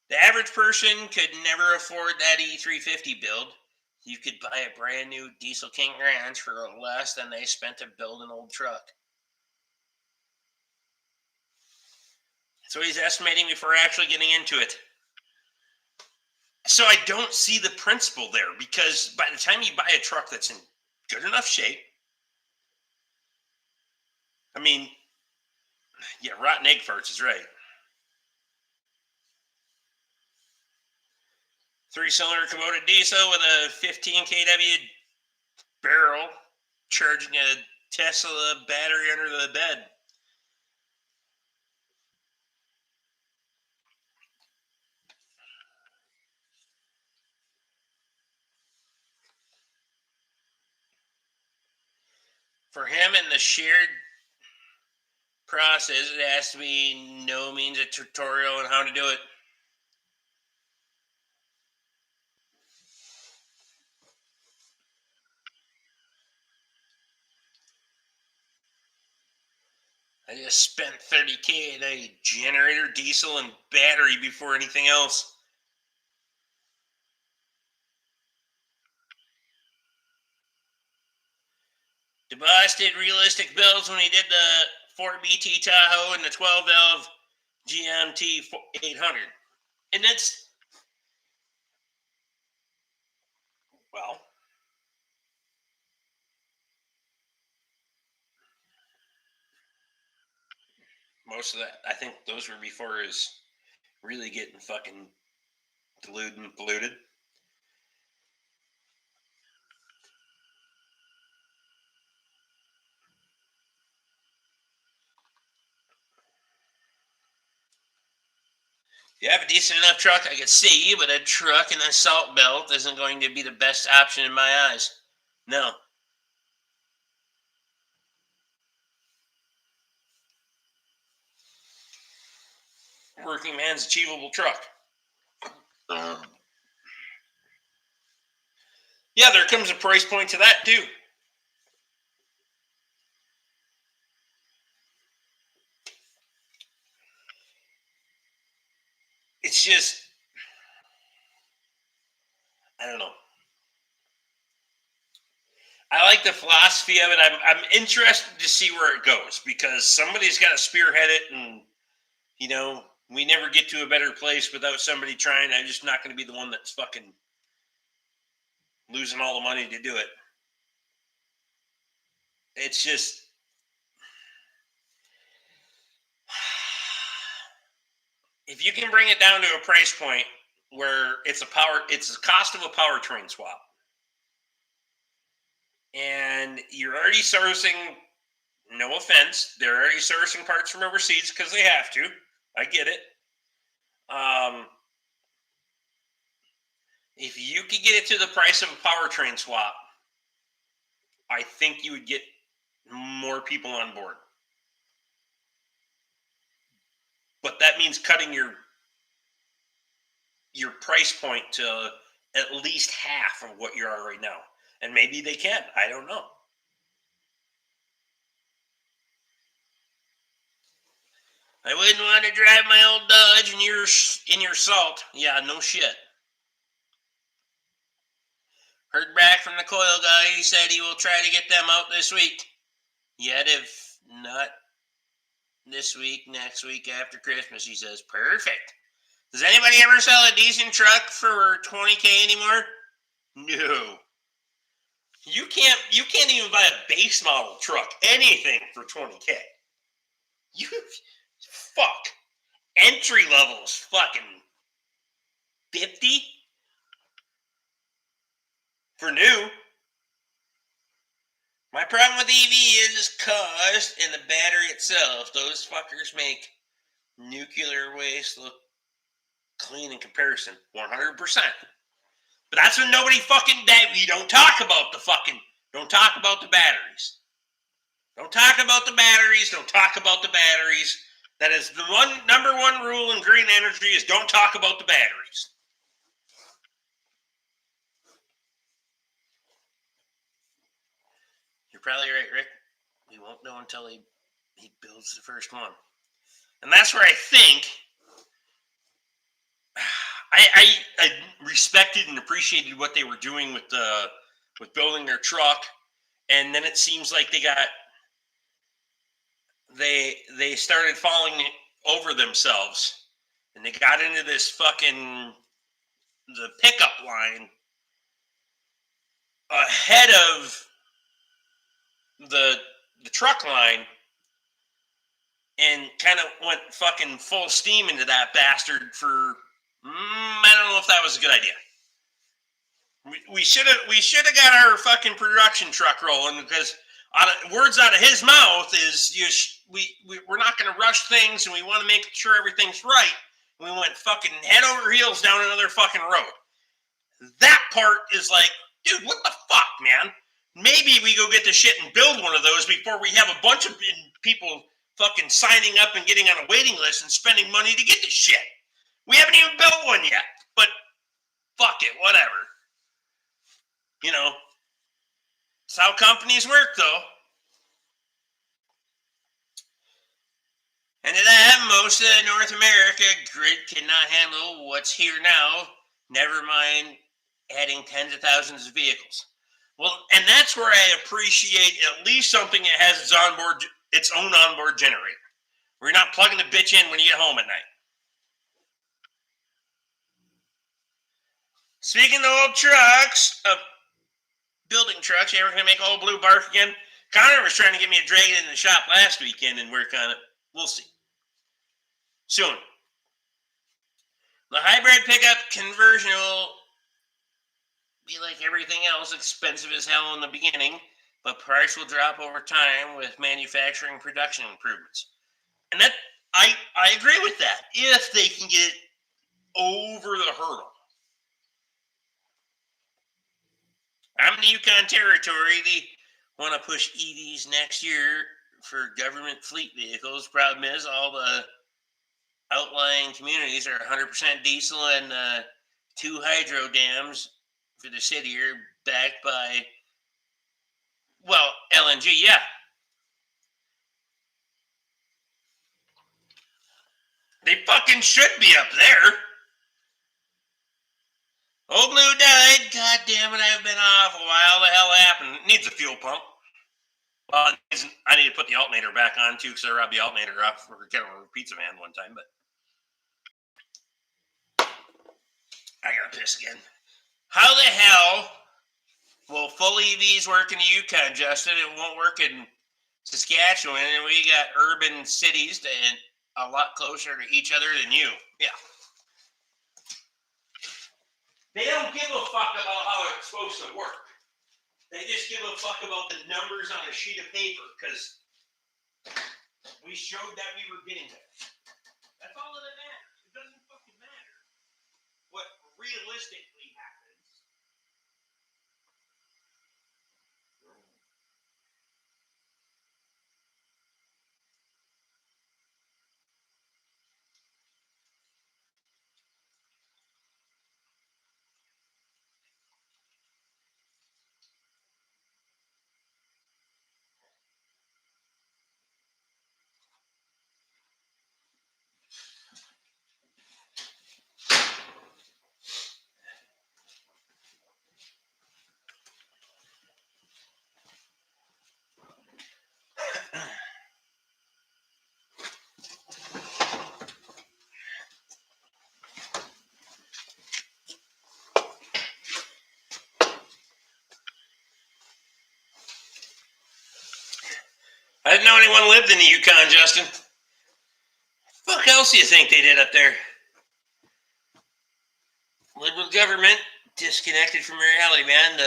The average person could never afford that E350 build. You could buy a brand new Diesel King Ranch for less than they spent to build an old truck. So he's estimating before actually getting into it. So I don't see the principle there, because by the time you buy a truck that's in good enough shape, I mean, yeah, rotten egg farts is right. 3-cylinder Kubota diesel with a 15 kW barrel charging a Tesla battery under the bed. For him and the shared process. It has to be no means a tutorial on how to do it. I just spent $30K on a generator, diesel, and battery before anything else. DeBoss did realistic builds when he did the Ford BT Tahoe and the 12 valve GMT 800. And that's, well, most of that, I think those were before his really getting fucking diluted and polluted. You have a decent enough truck, I could see, but a truck in a salt belt isn't going to be the best option in my eyes. No. Working man's achievable truck. Yeah, there comes a price point to that too. It's just, I don't know. I like the philosophy of it. I'm interested to see where it goes because somebody's got to spearhead it, and we never get to a better place without somebody trying. I'm just not going to be the one that's fucking losing all the money to do it. It's just, if you can bring it down to a price point where it's the cost of a powertrain swap, and you're already sourcing. No offense, they're already sourcing parts from overseas because they have to. I get it. If you could get it to the price of a powertrain swap, I think you would get more people on board. But that means cutting your price point to at least half of what you are right now. And maybe they can. I don't know. I wouldn't want to drive my old Dodge in your salt. Yeah, no shit. Heard back from the coil guy. He said he will try to get them out this week. Yet if not this week, next week after Christmas, he says. Perfect. Does anybody ever sell a decent truck for $20K anymore? No. You can't even buy a base model truck, anything for $20K. You fuck. Entry level's fucking $50 for new. My problem with EV is cost and the battery itself. Those fuckers make nuclear waste look clean in comparison. 100%. But that's when nobody fucking, we don't talk about don't talk about the batteries. Don't talk about the batteries. Don't talk about the batteries. That is the number one rule in green energy is don't talk about the batteries. You're probably right, Rick. We won't know until he builds the first one. And that's where I think I respected and appreciated what they were doing with building their truck, and then it seems like they started falling over themselves, and they got into this fucking the pickup line ahead of the truck line, and kind of went fucking full steam into that bastard for. I don't know if that was a good idea. We should have got our fucking production truck rolling because words out of his mouth is we're not going to rush things and we want to make sure everything's right. And we went fucking head over heels down another fucking road. That part is like, dude, what the fuck, man? Maybe we go get the shit and build one of those before we have a bunch of people fucking signing up and getting on a waiting list and spending money to get the shit. We haven't even built one yet, but fuck it, whatever. You know, it's how companies work, though. And to that, most of North America grid cannot handle what's here now, never mind adding tens of thousands of vehicles. Well, and that's where I appreciate at least something that has its own onboard generator. We're not plugging the bitch in when you get home at night. Speaking of old trucks, building trucks, you ever gonna make old blue bark again? Connor was trying to get me to drag it in the shop last weekend and work on it. We'll see. Soon. The hybrid pickup conversion will be like everything else, expensive as hell in the beginning, but price will drop over time with manufacturing production improvements. And that I agree with that. If they can get it over the hurdle. I'm in the Yukon Territory. They want to push EVs next year for government fleet vehicles. Problem is, all the outlying communities are 100% diesel, and 2 hydro dams for the city are backed by, well, LNG, yeah. They fucking should be up there. Old Blue died. God damn it, I've been off a while. The hell happened? It needs a fuel pump. Well, I need to put the alternator back on too, because I robbed the alternator off for a pizza man one time. But I gotta piss again. How the hell will full EVs work in the Yukon, Justin? It won't work in Saskatchewan, and we got urban cities and a lot closer to each other than you. Yeah. They don't give a fuck about how it's supposed to work. They just give a fuck about the numbers on a sheet of paper, because we showed that we were getting there. That's all that matters. It doesn't fucking matter what realistically happens. I didn't know anyone lived in the Yukon, Justin. Fuck else do you think they did up there? Liberal government disconnected from reality, man.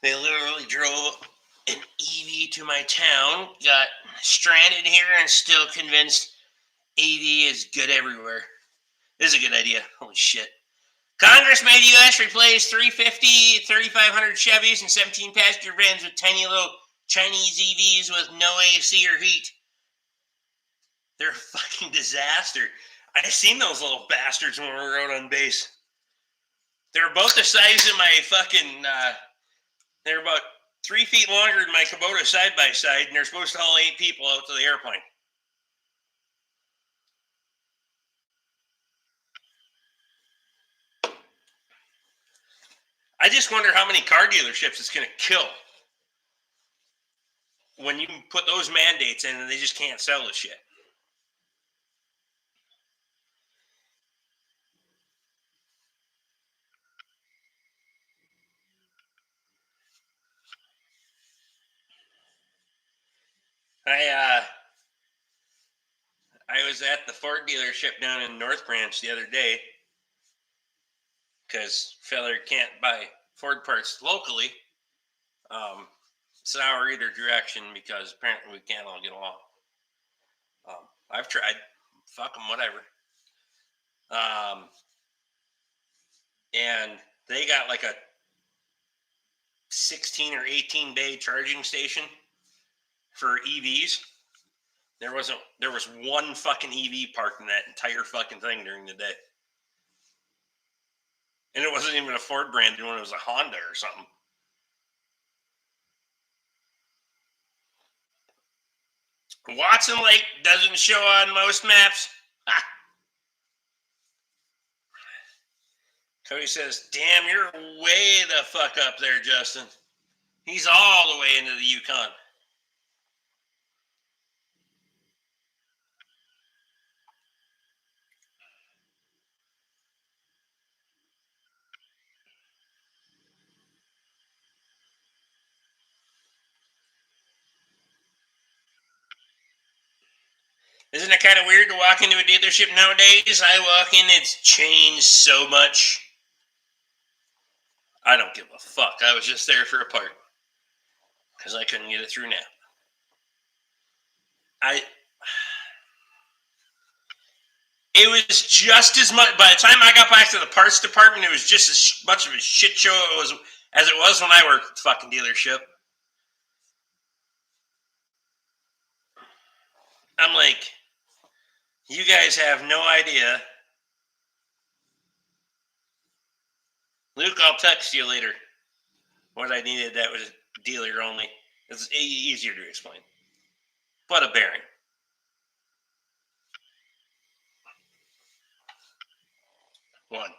They literally drove an EV to my town, got stranded here, and still convinced EV is good everywhere. This is a good idea. Holy shit. Congress made U.S. replace 350, 3,500 Chevys and 17 passenger vans with tiny little Chinese EVs with no AC or heat. They're a fucking disaster. I seen those little bastards when we were out on base. They're about the size of my fucking, they're about 3 feet longer than my Kubota side by side, and they're supposed to haul 8 people out to the airplane. I just wonder how many car dealerships it's going to kill when you put those mandates in and they just can't sell the shit. I was at the Ford dealership down in North Branch the other day because feller can't buy Ford parts locally. It's an hour either direction because apparently we can't all get along. I've tried. Fuck them, whatever. And they got like a 16 or 18 bay charging station for EVs. There was one fucking EV parked in that entire fucking thing during the day. And it wasn't even a Ford branded one, it was a Honda or something. Watson Lake doesn't show on most maps. Ha! Cody says, damn, you're way the fuck up there, Justin. He's all the way into the Yukon. Isn't it kind of weird to walk into a dealership nowadays? I walk in, it's changed so much. I don't give a fuck. I was just there for a part. Because I couldn't get it through now. It was just as much. By the time I got back to the parts department, it was just as much of a shit show as it was when I worked at the fucking dealership. I'm like, you guys have no idea. Luke, I'll text you later what I needed that was dealer only. It's easier to explain. But a bearing. One.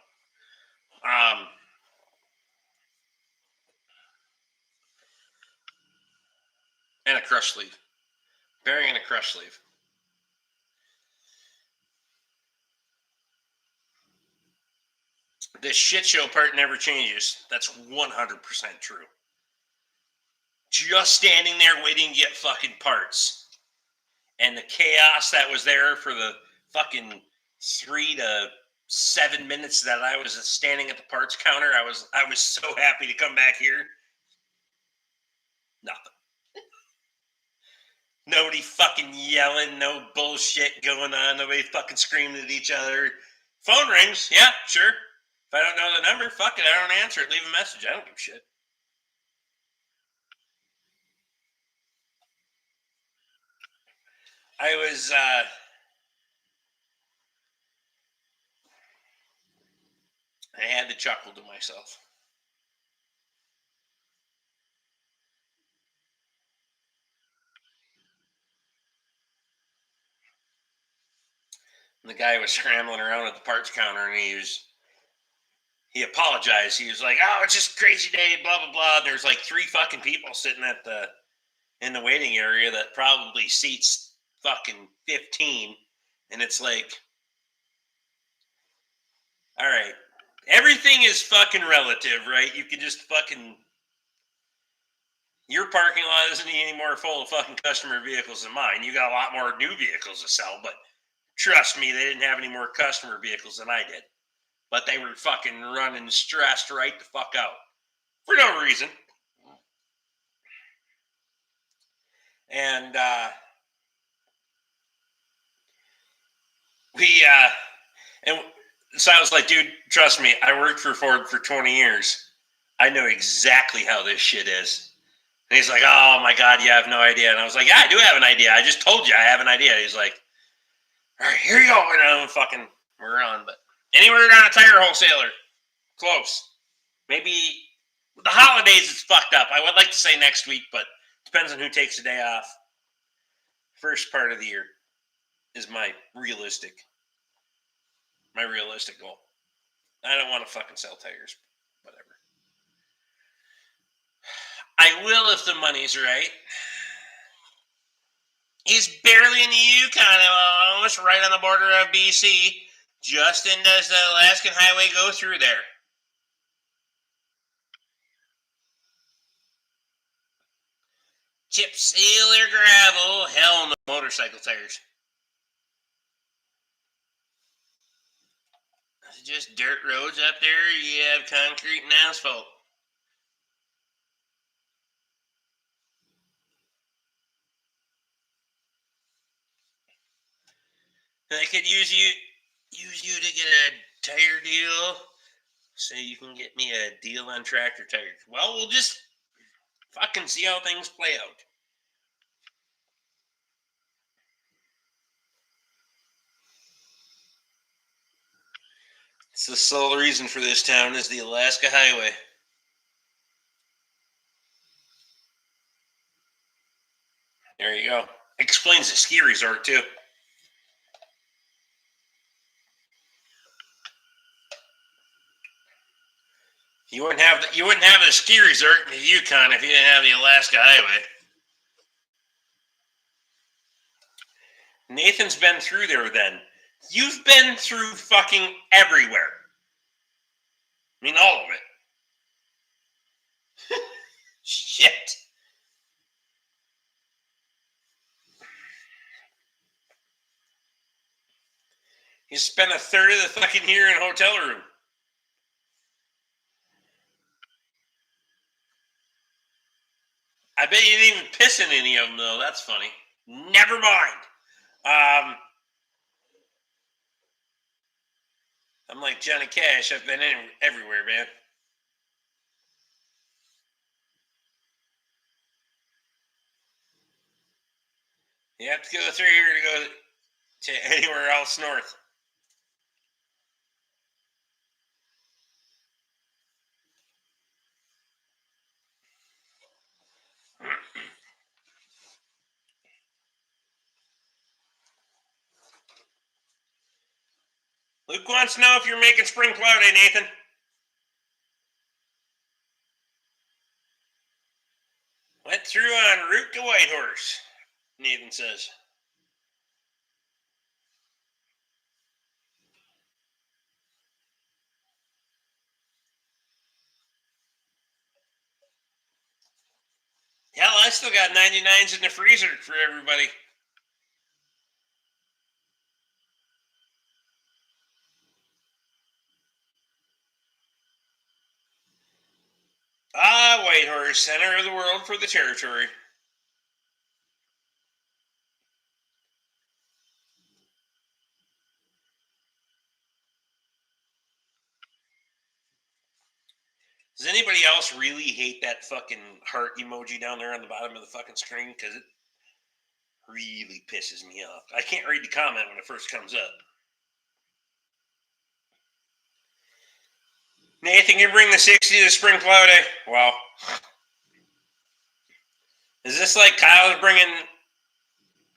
And a crush sleeve. Bearing and a crush sleeve. This shit show part never changes. That's 100% true. Just standing there waiting to get fucking parts. And the chaos that was there for the fucking 3 to 7 minutes that I was standing at the parts counter, I was so happy to come back here. Nothing. Nobody fucking yelling, no bullshit going on, nobody fucking screaming at each other. Phone rings, yeah, sure. If I don't know the number, fuck it, I don't answer it, leave a message, I don't give a shit. I had to chuckle to myself. And the guy was scrambling around at the parts counter, and he apologized. He was like, "Oh, it's just a crazy day, blah blah blah." There's like 3 fucking people sitting in the waiting area that probably seats fucking 15, and it's like, all right, everything is fucking relative, right? You can just fucking, your parking lot isn't any more full of fucking customer vehicles than mine. You got a lot more new vehicles to sell, but trust me, they didn't have any more customer vehicles than I did. But they were fucking running stressed right the fuck out for no reason. And and so I was like, dude, trust me, I worked for Ford for 20 years. I know exactly how this shit is. And he's like, oh my God, you have no idea. And I was like, yeah, I do have an idea. I just told you I have an idea. He's like, all right, here you go. And we're on. But anywhere on a tire wholesaler, close. Maybe the holidays, it's fucked up. I would like to say next week, but depends on who takes the day off. First part of the year is my realistic goal. I don't want to fucking sell tires. Whatever. I will if the money's right. He's barely in the Yukon, almost right on the border of BC. Justin, does the Alaskan Highway go through there? Chip seal or gravel? Hell no. Motorcycle tires. Is it just dirt roads up there, or you have concrete and asphalt? I could use you to get a tire deal, so you can get me a deal on tractor tires. Well, we'll just fucking see how things play out. It's the sole reason for this town is the Alaska Highway. There you go. Explains the ski resort too. You wouldn't have the ski resort in the Yukon if you didn't have the Alaska Highway. Nathan's been through there then. You've been through fucking everywhere. I mean, all of it. Shit. You spent a third of the fucking year in a hotel room. I bet you didn't even piss in any of them, though. That's funny. Never mind. I'm like Johnny Cash. I've been everywhere, man. You have to go through here to go to anywhere else north. Luke wants to know if you're making spring plow day, Nathan. Went through en route to Whitehorse, Nathan says. Hell, I still got 99s in the freezer for everybody. Whitehorse, center of the world for the territory. Does anybody else really hate that fucking heart emoji down there on the bottom of the fucking screen? Because it really pisses me off. I can't read the comment when it first comes up. Nathan, you bring the 60 to spring plow day. Wow. Is this like Kyle's bringing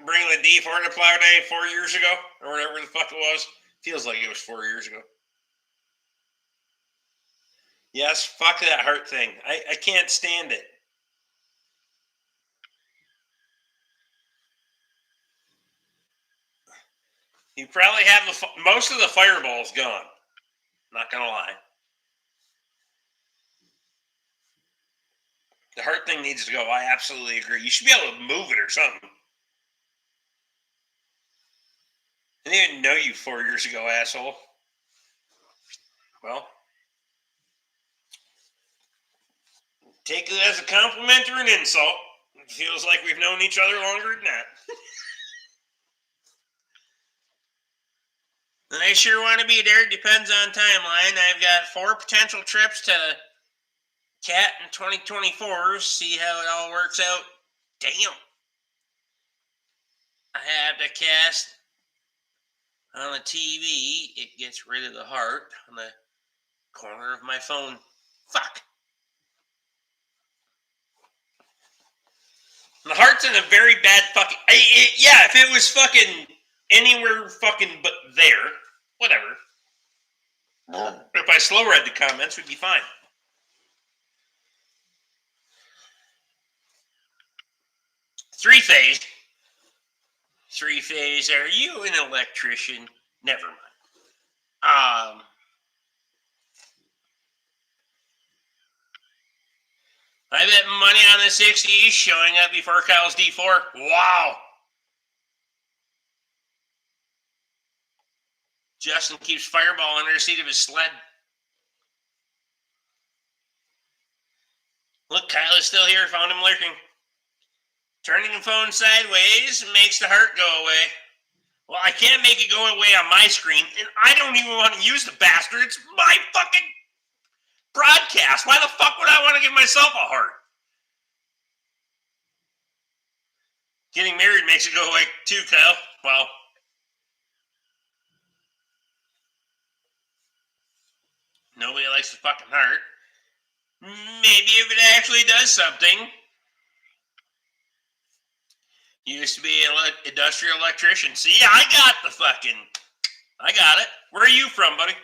the D4 to plow day 4 years ago? Or whatever the fuck it was? Feels like it was 4 years ago. Yes, fuck that heart thing. I can't stand it. You probably have most of the fireballs gone. Not gonna lie. The heart thing needs to go. I absolutely agree. You should be able to move it or something. I didn't even know you 4 years ago, asshole. Well, take it as a compliment or an insult. It feels like we've known each other longer than that. And I sure want to be there. Depends on timeline. I've got 4 potential trips to Cat in 2024. See how it all works out. Damn. I have to cast on the TV. It gets rid of the heart on the corner of my phone. Fuck. The heart's in a very bad fucking... yeah, if it was fucking anywhere fucking but there, whatever. If I slow read the comments, we'd be fine. Three-phase. Three-phase. Are you an electrician? Never mind. I bet money on the 60s showing up before Kyle's D4. Wow. Justin keeps Fireball under the seat of his sled. Look, Kyle is still here. Found him lurking. Turning the phone sideways makes the heart go away. Well, I can't make it go away on my screen, and I don't even want to use the bastard. It's my fucking broadcast. Why the fuck would I want to give myself a heart? Getting married makes it go away too, Kyle. Well, Nobody likes the fucking heart. Maybe if it actually does something. You used to be an industrial electrician. See, I got it. Where are you from, buddy?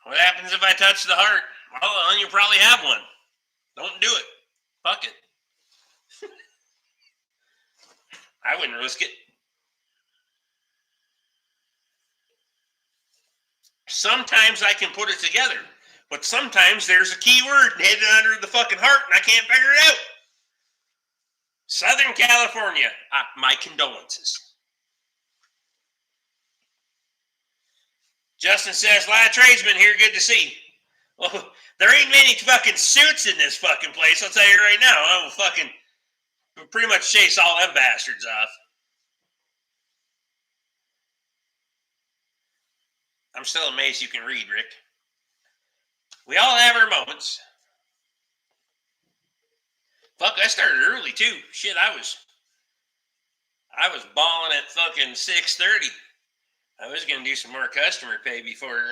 What happens if I touch the heart? Well, then you probably have one. Don't do it. Fuck it. I wouldn't risk it. Sometimes I can put it together, but sometimes there's a key word hidden under the fucking heart and I can't figure it out. Southern California, my condolences. Justin says, a lot of tradesmen here, good to see. Well, there ain't many fucking suits in this fucking place, I'll tell you right now. I will fucking pretty much chase all them bastards off. I'm still amazed you can read, Rick. We all have our moments. Fuck, I started early too. Shit, I was balling at fucking 6:30. I was gonna do some more customer pay before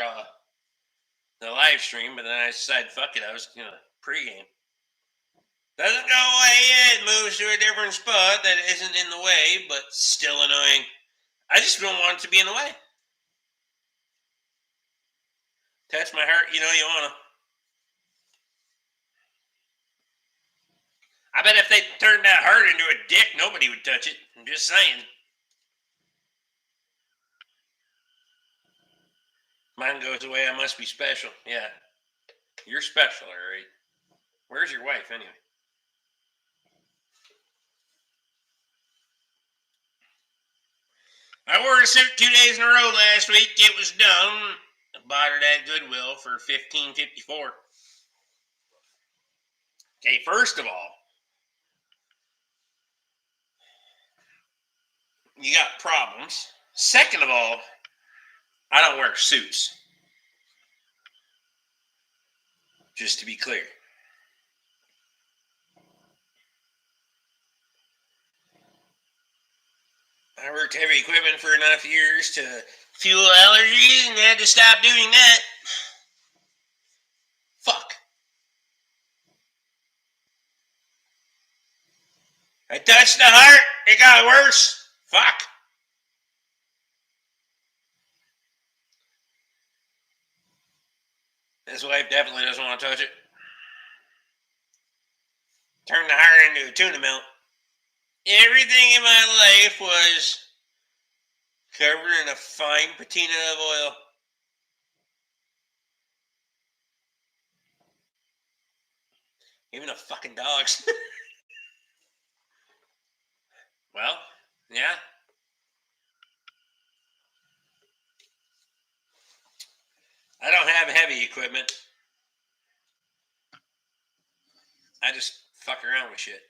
the live stream, but then I decided, fuck it, I was gonna pregame. Doesn't go away yet. It moves to a different spot that isn't in the way, but still annoying. I just don't want it to be in the way. Touch my heart, you know you wanna. I bet if they turned that heart into a dick, nobody would touch it. I'm just saying. Mine goes away, I must be special. Yeah. You're special, all right. Where's your wife, anyway? I wore a suit 2 days in a row last week. It was done. I bought it at Goodwill for $15.54. Okay, first of all, you got problems. Second of all, I don't wear suits. Just to be clear. I worked heavy equipment for enough years to fuel allergies and had to stop doing that. Fuck. I touched the heart. It got worse. Fuck. His wife definitely doesn't want to touch it. Turned the heart into a tuna melt. Everything in my life was covered in a fine patina of oil. Even the fucking dogs. Well, yeah. I don't have heavy equipment. I just fuck around with shit.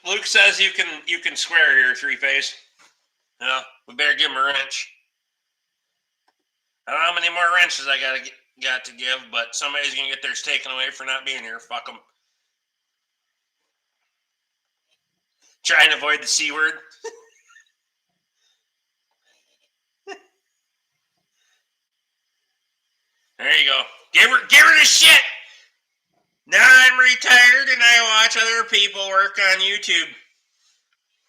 Luke says you can swear here, Three Face. No, we better give him a wrench. I don't know how many more wrenches I got to give, but somebody's gonna get theirs taken away for not being here. Fuck them. Try and avoid the C word. There you go. Give her the shit. Now I'm retired and I watch other people work on YouTube.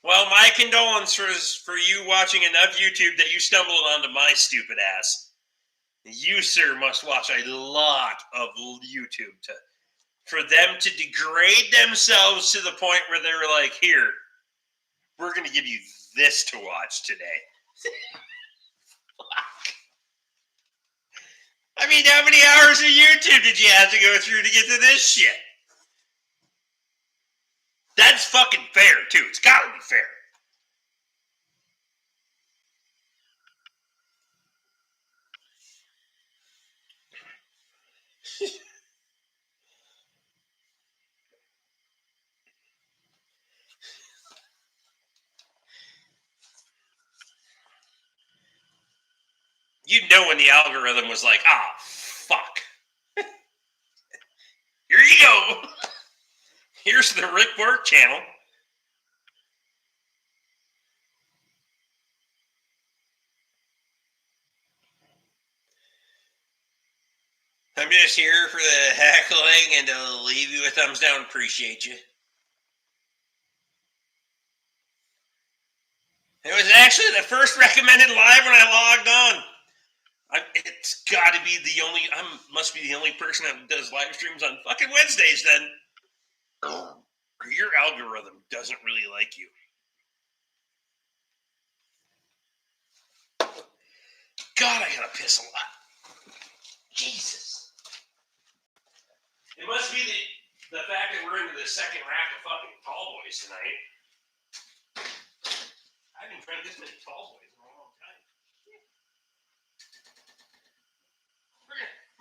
Well, my condolences for you watching enough YouTube that you stumbled onto my stupid ass. You, sir, must watch a lot of YouTube for them to degrade themselves to the point where they're like, here, we're going to give you this to watch today. I mean, how many hours of YouTube did you have to go through to get to this shit? That's fucking fair, too. It's got to be fair. You'd know when the algorithm was like, ah, fuck. go. Here's the Rick Bork channel. I'm just here for the heckling and to leave you a thumbs down. Appreciate you. It was actually the first recommended live when I logged on. It's got to be the only. Must be the only person that does live streams on fucking Wednesdays. Then your algorithm doesn't really like you. God, I gotta piss a lot. Jesus. It must be the fact that we're into the second rack of fucking tall boys tonight. I've been trying to get this many tall boys in a long time.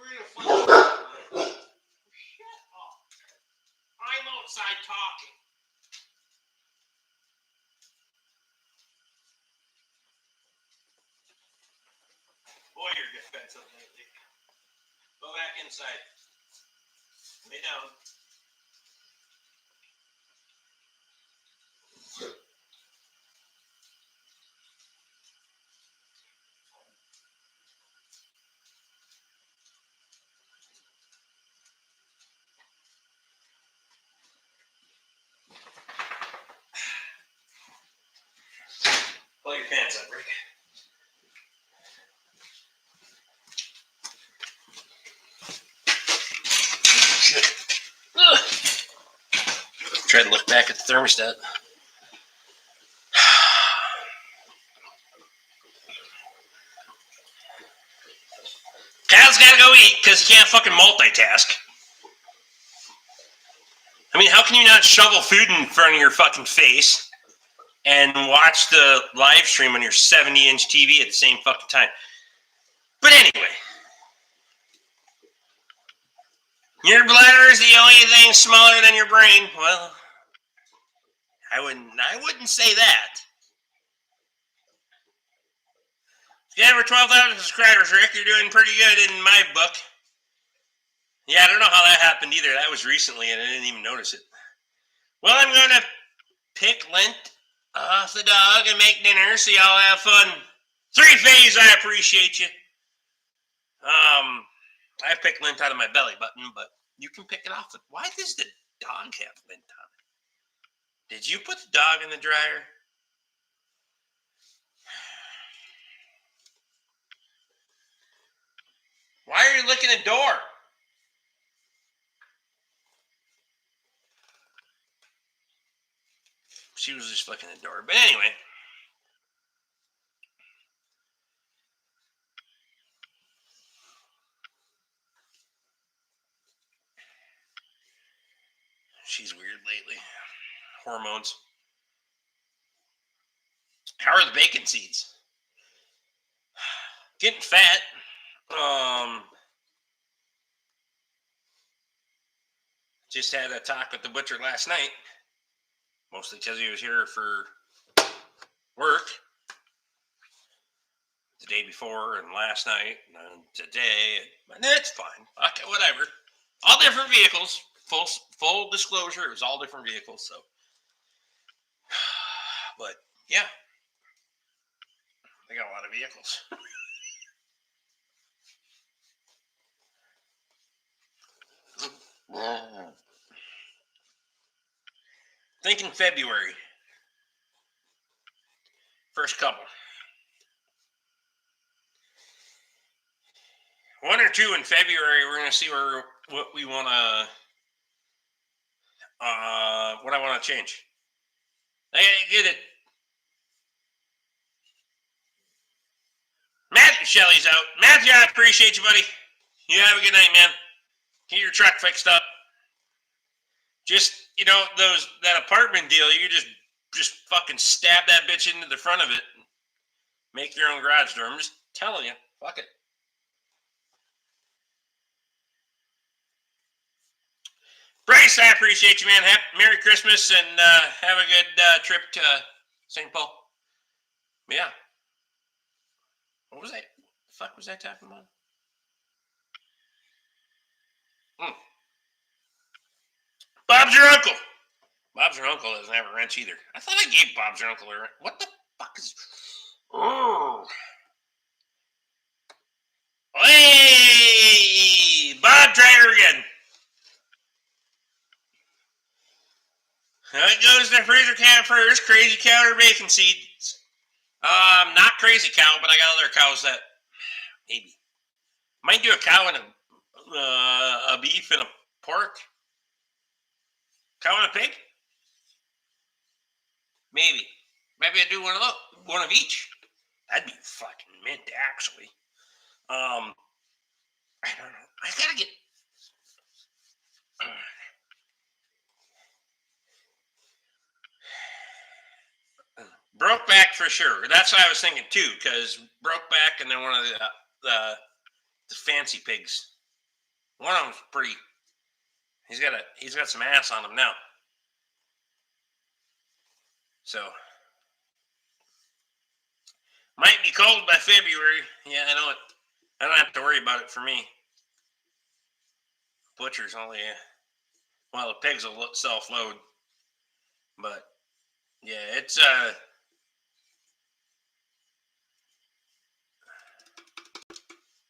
We're gonna fucking shut up. I'm outside talking. Boy, you're defensive lately. Go back inside. Lay down. Pull your pants up, Rick. Try to look back at the thermostat. Cal's gotta go eat because he can't fucking multitask. I mean, how can you not shovel food in front of your fucking face and watch the live stream on your 70-inch TV at the same fucking time? But anyway, your bladder is the only thing smaller than your brain. Well, I wouldn't say that. Yeah, we're 12,000 subscribers, Rick. You're doing pretty good in my book. Yeah, I don't know how that happened either. That was recently, and I didn't even notice it. Well, I'm going to pick lint off the dog and make dinner so y'all have fun. 3-Phase, I appreciate you. I picked lint out of my belly button, but you can pick it off. Why does the dog have lint on it? Did you put the dog in the dryer? Why are you licking a door? She was just licking the door. But anyway. She's weird lately. Hormones. How are the bacon seeds? Getting fat. Just had a talk with the butcher last night. Mostly because he was here for work. The day before and last night and today. And it's fine. Okay, whatever. All different vehicles. Full disclosure, it was all different vehicles. So, but yeah, they got a lot of vehicles. Thinking February. First couple. 1 or 2 in February. We're gonna see what we want to. What I want to change. I get it. Matthew Shelley's out. Matthew, I appreciate you, buddy. You have a good night, man. Get your truck fixed up. Just, that apartment deal, you just fucking stab that bitch into the front of it. Make your own garage door. I'm just telling you. Fuck it. Bryce, I appreciate you, man. Merry Christmas and have a good trip to St. Paul. Yeah. What was that? The fuck was I talking about? Bob's your uncle. Bob's your uncle doesn't have a wrench either. I thought I gave Bob's your uncle a wrench. What the fuck is... Oh. Hey! Bob, try her again. It goes to the freezer can first. Crazy cow or bacon seeds? Not crazy cow, but I got other cows that maybe. Might do a cow and a beef and a pork. Cow and a pig? Maybe. Maybe I do one of each. That'd be fucking mint, actually. I don't know. I gotta get. Brokeback for sure. That's what I was thinking too, because Brokeback and then one of the fancy pigs. One of them's pretty. He's got some ass on him now. So might be cold by February. Yeah, I know it. I don't have to worry about it for me. Butchers only. Well, the pigs will self-load, but yeah, it's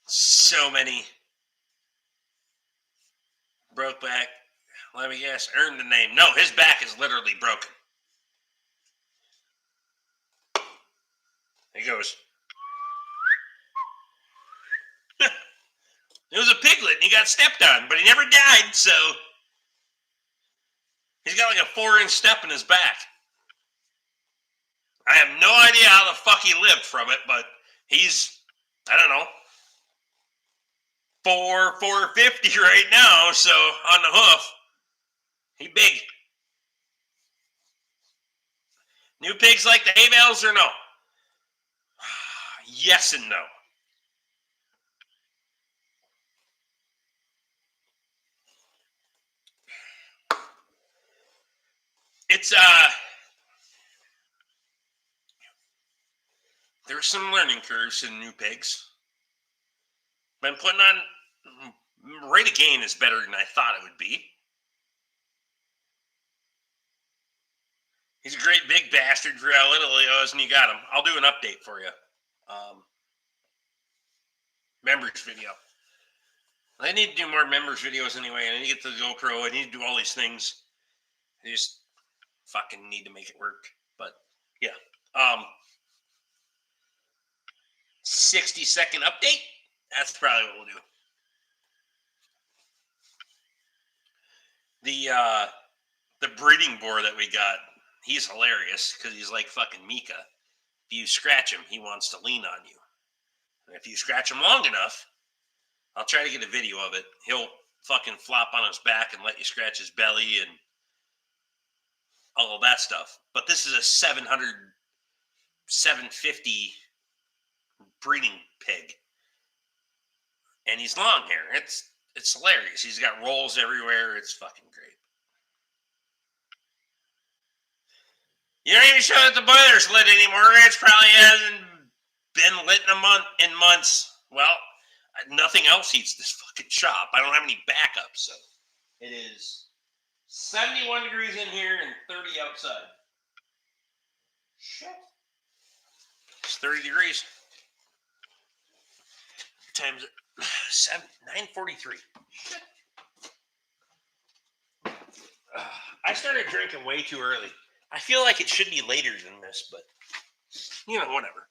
so many. Brokeback, let me guess, earned the name. No, his back is literally broken. He goes. It was a piglet and he got stepped on, but he never died, so he's got like a 4-inch step in his back. I have no idea how the fuck he lived from it, but he's, I don't know, 450 right now, so on the hoof. He big. New pigs like the hay bales or no? Yes and no. It's there's some learning curves in new pigs. Been putting on rate of gain is better than I thought it would be. He's a great big bastard for how little he owes, and you got him. I'll do an update for you. Members video. I need to do more members videos anyway. I need to get to the GoPro. I need to do all these things. I just fucking need to make it work. But yeah. 60-second update. That's probably what we'll do. The breeding boar that we got, he's hilarious because he's like fucking Mika. If you scratch him, he wants to lean on you. And if you scratch him long enough, I'll try to get a video of it. He'll fucking flop on his back and let you scratch his belly and all of that stuff. But this is a 750 breeding pig. And he's long hair. It's hilarious. He's got rolls everywhere. It's fucking great. You don't even show that the boiler's lit anymore. It probably hasn't been lit in months. Well, nothing else heats this fucking shop. I don't have any backup, so it is 71 degrees in here and 30 outside. Shit. It's 30 degrees. Times 9:43. Shit. I started drinking way too early. I feel like it should be later than this, but you know, whatever.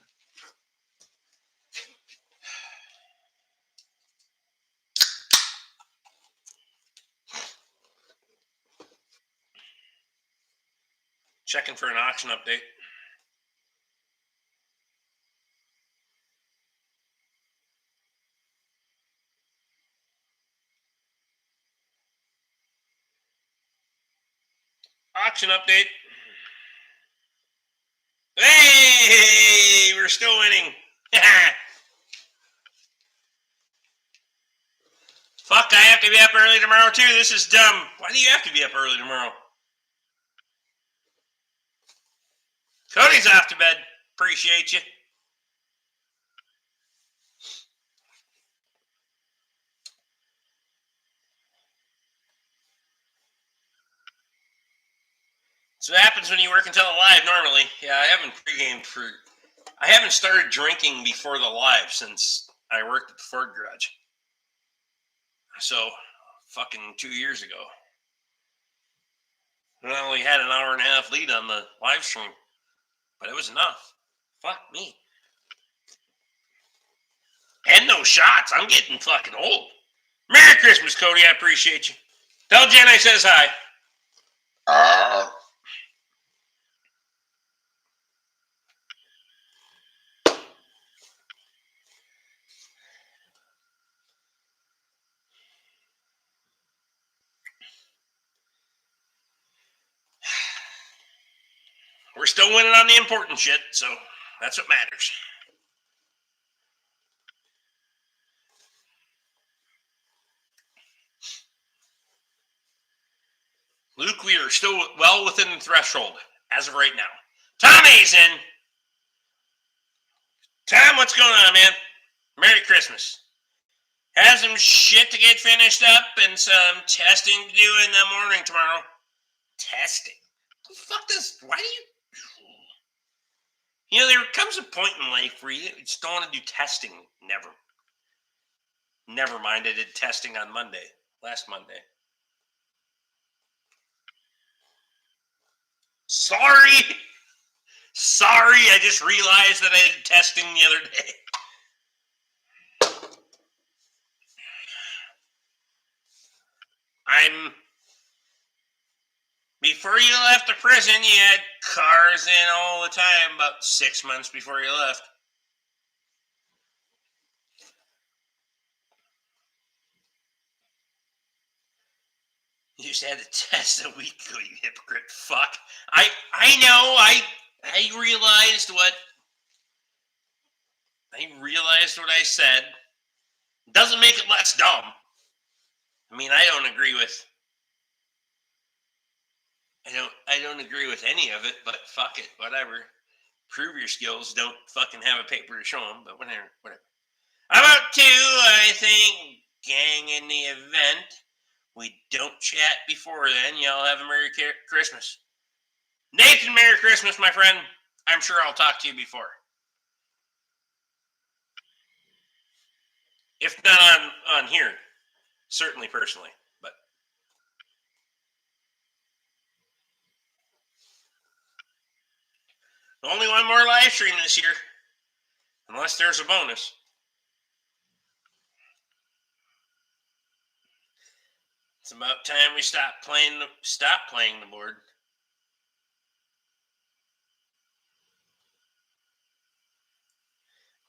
Checking for an auction update. Auction update. Hey, we're still winning. Fuck, I have to be up early tomorrow too. This is dumb. Why do you have to be up early tomorrow? Cody's off to bed. Appreciate you. So it happens when you work until the live normally. Yeah, I haven't pre-gamed for... I haven't started drinking before the live since I worked at the Ford garage. So, fucking 2 years ago. And I only had an hour and a half lead on the live stream. But it was enough. Fuck me. And no shots. I'm getting fucking old. Merry Christmas, Cody. I appreciate you. Tell Jen I says hi. We're still winning on the important shit, so that's what matters. Luke, we are still well within the threshold as of right now. Tommy's in. Tom, what's going on, man? Merry Christmas. Have some shit to get finished up and some testing to do in the morning tomorrow. Testing? What the fuck does... Why do you... You know, there comes a point in life where you just don't want to do testing. Never mind, I did testing on Monday. Last Monday. Sorry, I just realized that I did testing the other day. Before you left the prison, you had cars in all the time, about 6 months before you left. You just had to test a week ago, you hypocrite fuck. I know, I realized what I said. Doesn't make it less dumb. I mean, I don't agree with any of it, but fuck it, whatever. Prove your skills, don't fucking have a paper to show them, but whatever. I'm out too, I think, gang, in the event we don't chat before then. Y'all have a Merry Christmas. Nathan, Merry Christmas, my friend. I'm sure I'll talk to you before. If not on here, certainly personally, but only one more live stream this year, unless there's a bonus. It's about time we stop playing the board.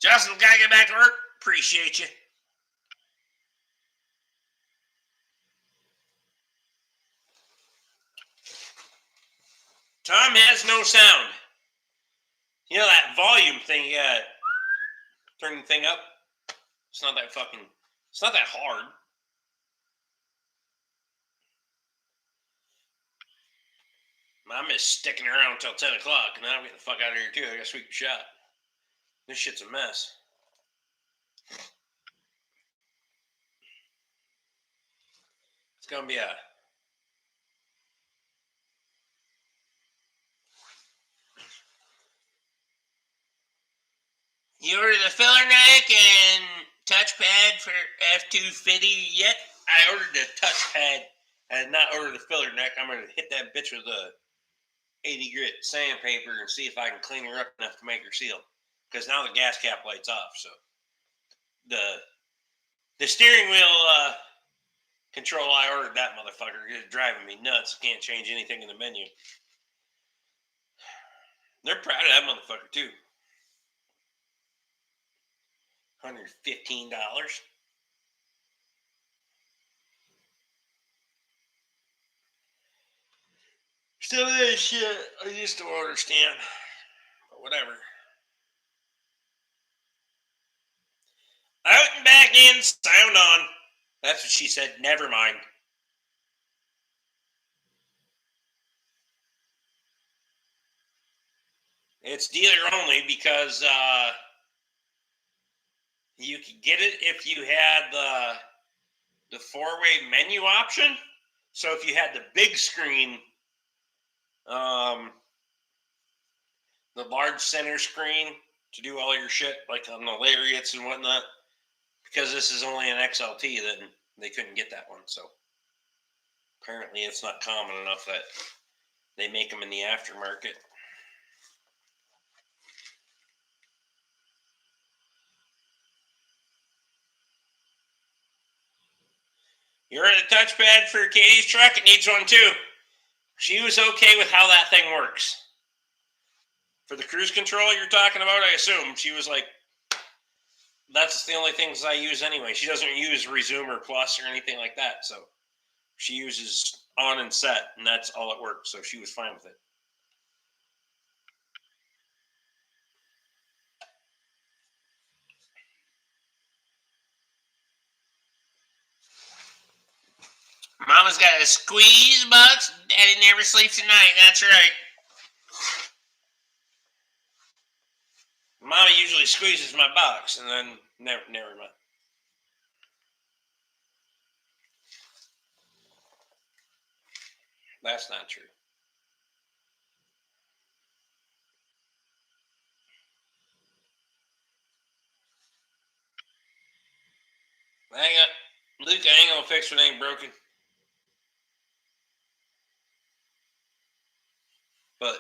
Justin, gotta get back to work. Appreciate you. Tom has no sound. You know that volume thing, yeah. Turn the thing up. It's not that hard. I'm just sticking around until 10 o'clock, and then I'm getting the fuck out of here too. I gotta sweep the shop. This shit's a mess. It's gonna be a... You ordered the filler neck and touchpad for F250 yet? I ordered the touchpad. I did not order the filler neck. I'm going to hit that bitch with a 80 grit sandpaper and see if I can clean her up enough to make her seal. Because now the gas cap light's off. So the steering wheel control, I ordered that motherfucker. It's driving me nuts. Can't change anything in the menu. They're proud of that motherfucker too. $115. Still this shit. I just don't understand. But whatever. Out and back in, sound on. That's what she said. Never mind. It's dealer only because you could get it if you had the four-way menu option. So if you had the big screen The large center screen to do all your shit, like on the lariats and whatnot. Because this is only an XLT, then they couldn't get that one. So apparently it's not common enough that they make them in the aftermarket. You heard the touchpad for Katie's truck? It needs one too. She was okay with how that thing works. For the cruise control you're talking about, I assume, she was like, that's the only things I use anyway. She doesn't use Resume or Plus or anything like that. So she uses on and set, and that's all it works. So she was fine with it. Mama's got a squeeze box. Daddy never sleeps at night. That's right. Mama usually squeezes my box, and then never mind. That's not true. Luke, I ain't gonna fix what ain't broken. But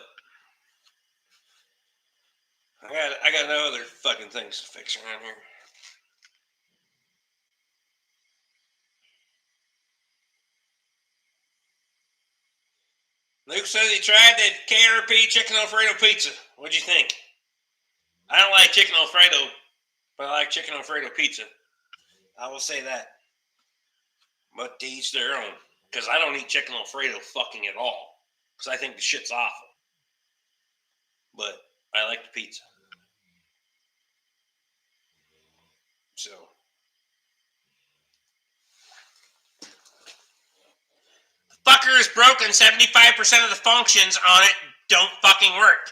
I got no other fucking things to fix around here. Luke says he tried the KRP chicken Alfredo pizza. What'd you think? I don't like chicken Alfredo, but I like chicken Alfredo pizza. I will say that. But to each their own. Because I don't eat chicken Alfredo fucking at all. Because I think the shit's awful. But I like the pizza. So. The fucker is broken. 75% of the functions on it don't fucking work.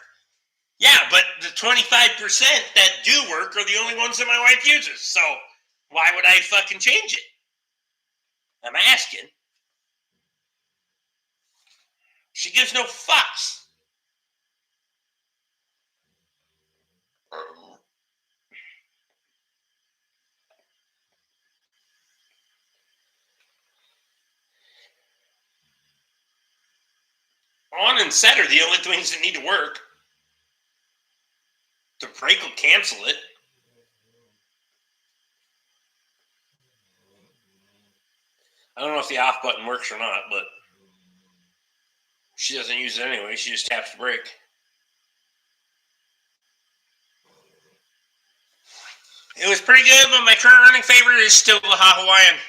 Yeah, but the 25% that do work are the only ones that my wife uses. So why would I fucking change it? I'm asking. She gives no fucks. On and set are the only things that need to work. The brake will cancel it. I don't know if the off button works or not, but she doesn't use it anyway. She just taps the brake. It was pretty good, but my current running favorite is still the hot Hawaiian.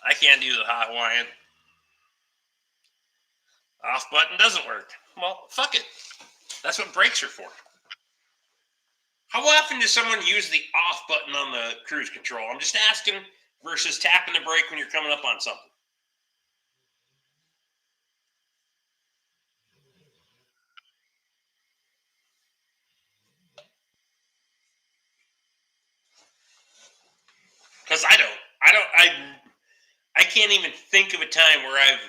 I can't do the hot Hawaiian. Off button doesn't work. Well, fuck it. That's what brakes are for. How often does someone use the off button on the cruise control? I'm just asking versus tapping the brake when you're coming up on something. Because I can't even think of a time where I've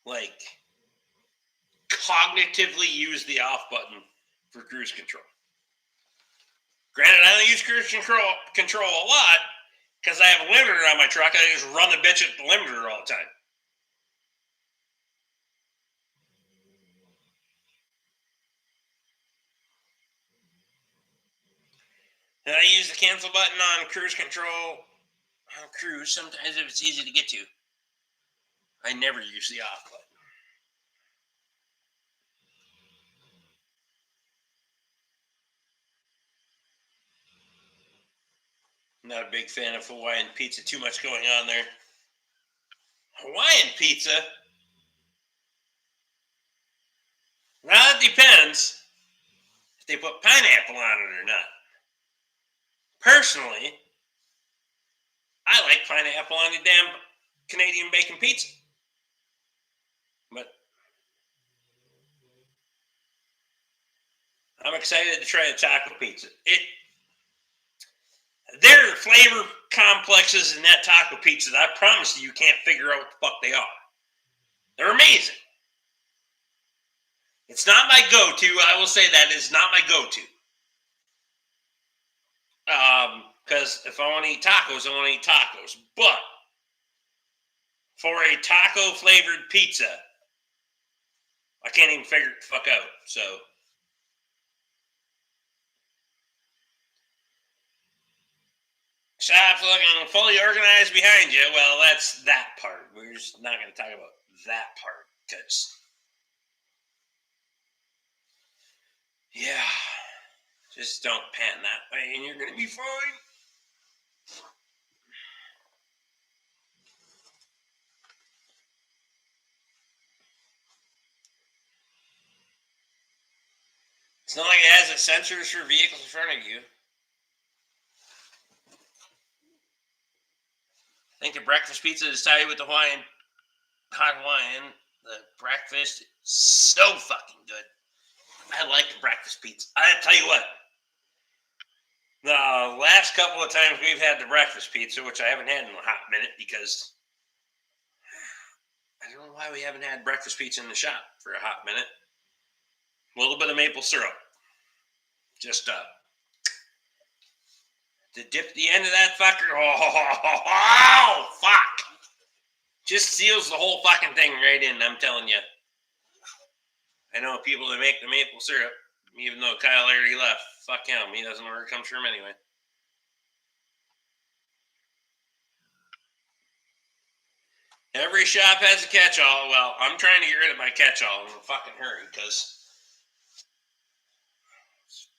like cognitively used the off button for cruise control. Granted, I don't use cruise control a lot because I have a limiter on my truck. I just run the bitch at the limiter all the time. And I use the cancel button on cruise control. On cruise, sometimes if it's easy to get to. I never use the off button. Not a big fan of Hawaiian pizza. Too much going on there. Hawaiian pizza? Now it depends if they put pineapple on it or not. Personally, I like pineapple on the damn Canadian bacon pizza. But I'm excited to try the taco pizza. Their flavor complexes in that taco pizza that I promise you can't figure out what the fuck they are. They're amazing. It's not my go-to. I will say that is not my go-to. Because if I want to eat tacos, I want to eat tacos. But for a taco flavored pizza, I can't even figure it the fuck out. So shop's looking fully organized behind you. Well, that's that part. We're just not going to talk about that part because, yeah, just don't pan that way and you're going to be fine. It's not like it has its sensors for vehicles in front of you. I think the breakfast pizza is tied with the hot Hawaiian. The breakfast is so fucking good. I like the breakfast pizza. I tell you what, the last couple of times we've had the breakfast pizza, which I haven't had in a hot minute because I don't know why we haven't had breakfast pizza in the shop for a hot minute. A little bit of maple syrup. Just to dip the end of that fucker. Oh, fuck. Just seals the whole fucking thing right in, I'm telling you. I know people that make the maple syrup, even though Kyle already left. Fuck him. He doesn't know where it comes from anyway. Every shop has a catch-all. Well, I'm trying to get rid of my catch-all in a fucking hurry because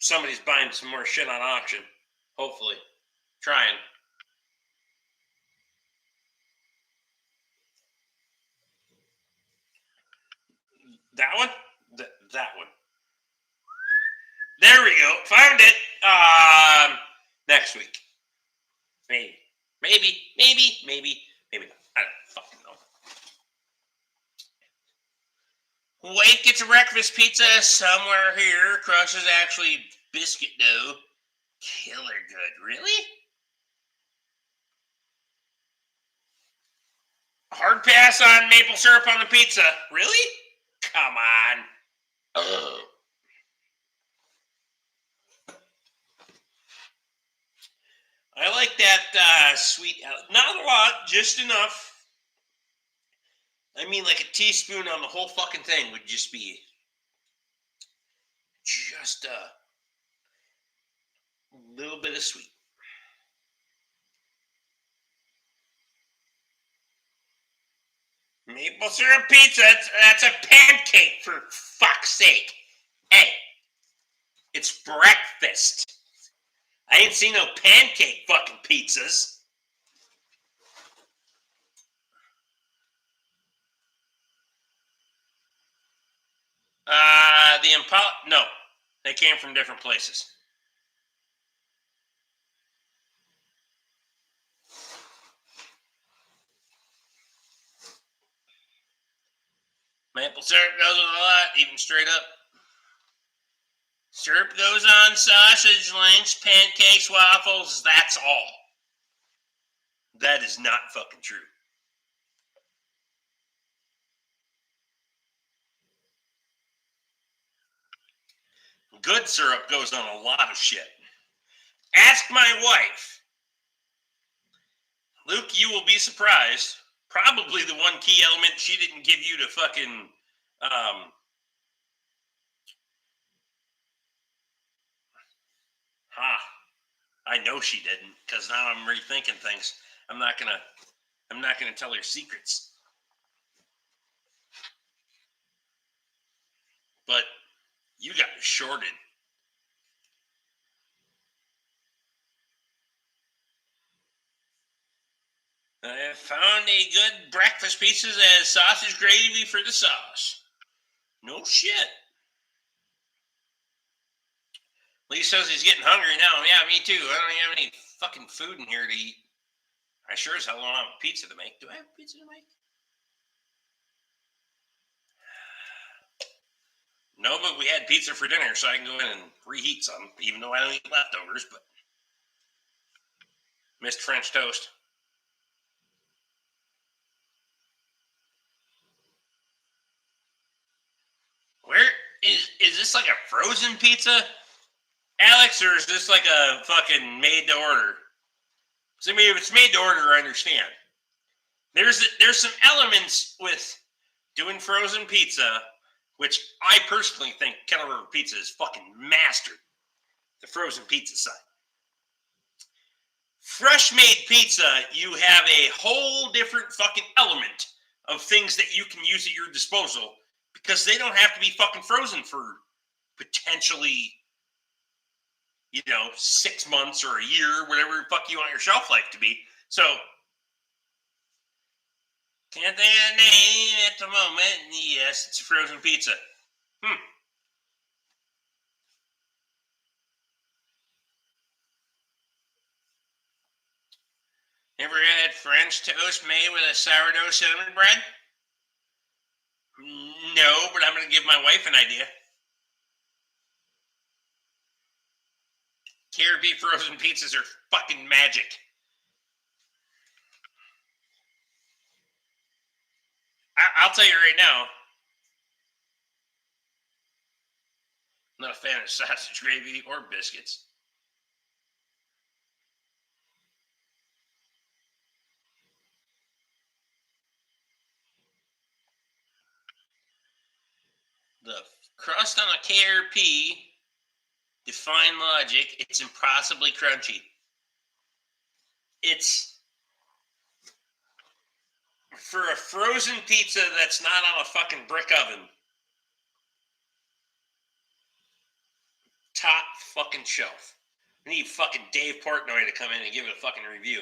somebody's buying some more shit on auction. Hopefully. Trying. That one? That one. There we go. Found it. Next week. Maybe. I don't fucking know. Wade gets a breakfast pizza somewhere here. Crust is actually biscuit dough. Killer good. Really? Hard pass on maple syrup on the pizza. Really? Come on. Ugh. I like that sweet. Not a lot, just enough. I mean, like a teaspoon on the whole fucking thing would just be just a little bit of sweet. Maple syrup pizza, that's a pancake, for fuck's sake. Hey, it's breakfast. I ain't seen no pancake fucking pizzas. The Impala, no. They came from different places. Maple syrup goes with a lot, even straight up. Syrup goes on sausage links, pancakes, waffles, that's all. That is not fucking true. Good syrup goes on a lot of shit. Ask my wife. Luke, you will be surprised. Probably the one key element she didn't give you to fucking I know she didn't, because now I'm rethinking things. I'm not gonna tell her secrets. But you got me shorted. I found a good breakfast pizza that has sausage gravy for the sauce. No shit. Lee says he's getting hungry now. Yeah, me too. I don't even have any fucking food in here to eat. I sure as hell don't have a pizza to make. Do I have a pizza to make? No, but we had pizza for dinner, so I can go in and reheat some, even though I don't eat leftovers. But Missed French toast. Where is this like a frozen pizza, Alex, or is this like a fucking made to order? So, I mean, if it's made to order, I understand. There's some elements with doing frozen pizza, which I personally think Kettle River Pizza is fucking mastered. The frozen pizza side. Fresh made pizza, you have a whole different fucking element of things that you can use at your disposal because they don't have to be fucking frozen for potentially, 6 months or a year, whatever the fuck you want your shelf life to be. So, can't think of a name at the moment. Yes, it's a frozen pizza. Ever had French toast made with a sourdough cinnamon bread? No, but I'm going to give my wife an idea. KRB frozen pizzas are fucking magic. I'll tell you right now, I'm not a fan of sausage gravy or biscuits. The crust on a KRP, define logic, it's impossibly crunchy. It's for a frozen pizza that's not on a fucking brick oven. Top fucking shelf. I need fucking Dave Portnoy to come in and give it a fucking review.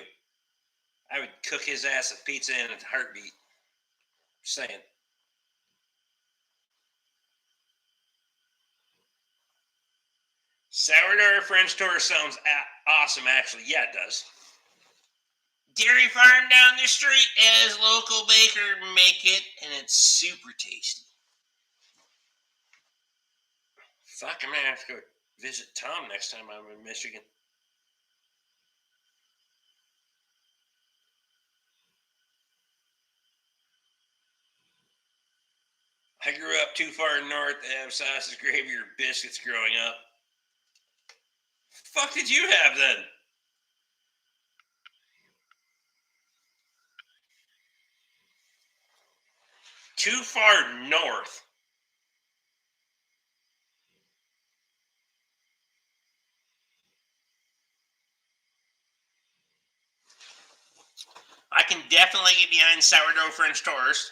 I would cook his ass a pizza in a heartbeat. Just saying. Sourdough French toast sounds awesome, actually. Yeah, it does. Dairy farm down the street as local baker make it, and it's super tasty. Fuck, I'm gonna have to go visit Tom next time I'm in Michigan. I grew up too far north to have sausage gravy or biscuits growing up. Fuck did you have then? Too far north. I can definitely get behind sourdough French toast.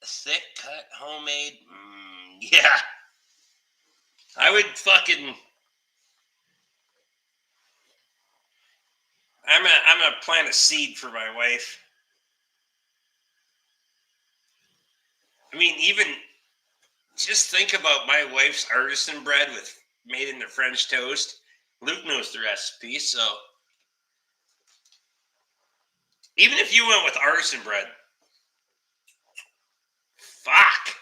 Thick cut homemade. Yeah. I would fucking. I'm gonna plant a seed for my wife. I mean, even just think about my wife's artisan bread with made into French toast. Luke knows the recipe, so even if you went with artisan bread, fuck.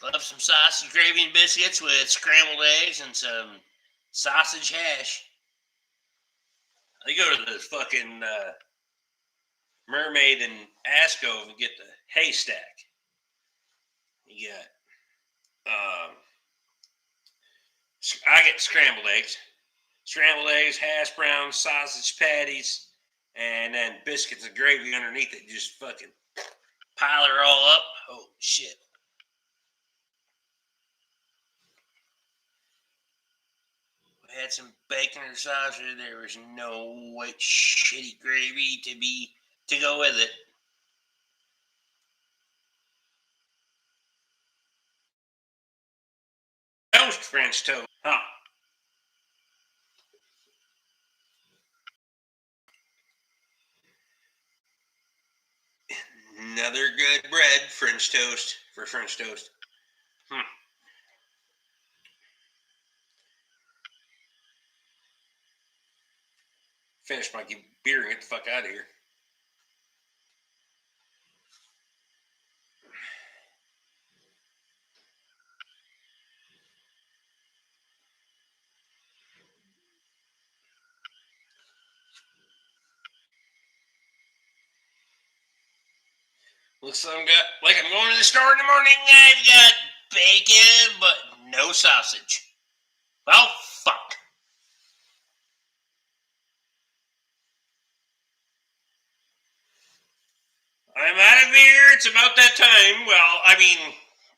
Love some sausage gravy and biscuits with scrambled eggs and some sausage hash. I go to the fucking Mermaid and Ascove and get the haystack. You got, I get scrambled eggs, hash browns, sausage patties, and then biscuits and gravy underneath it. Just fucking pile her all up. Oh shit. We had some bacon or sausage. There was no white shitty gravy to go with it. Toast French toast. Huh. Another good bread, French toast for French toast. Finish my beer and get the fuck out of here. Looks like I'm going to the store in the morning. I've got bacon, but no sausage. Well, fuck. I'm out of beer. It's about that time. Well, I mean,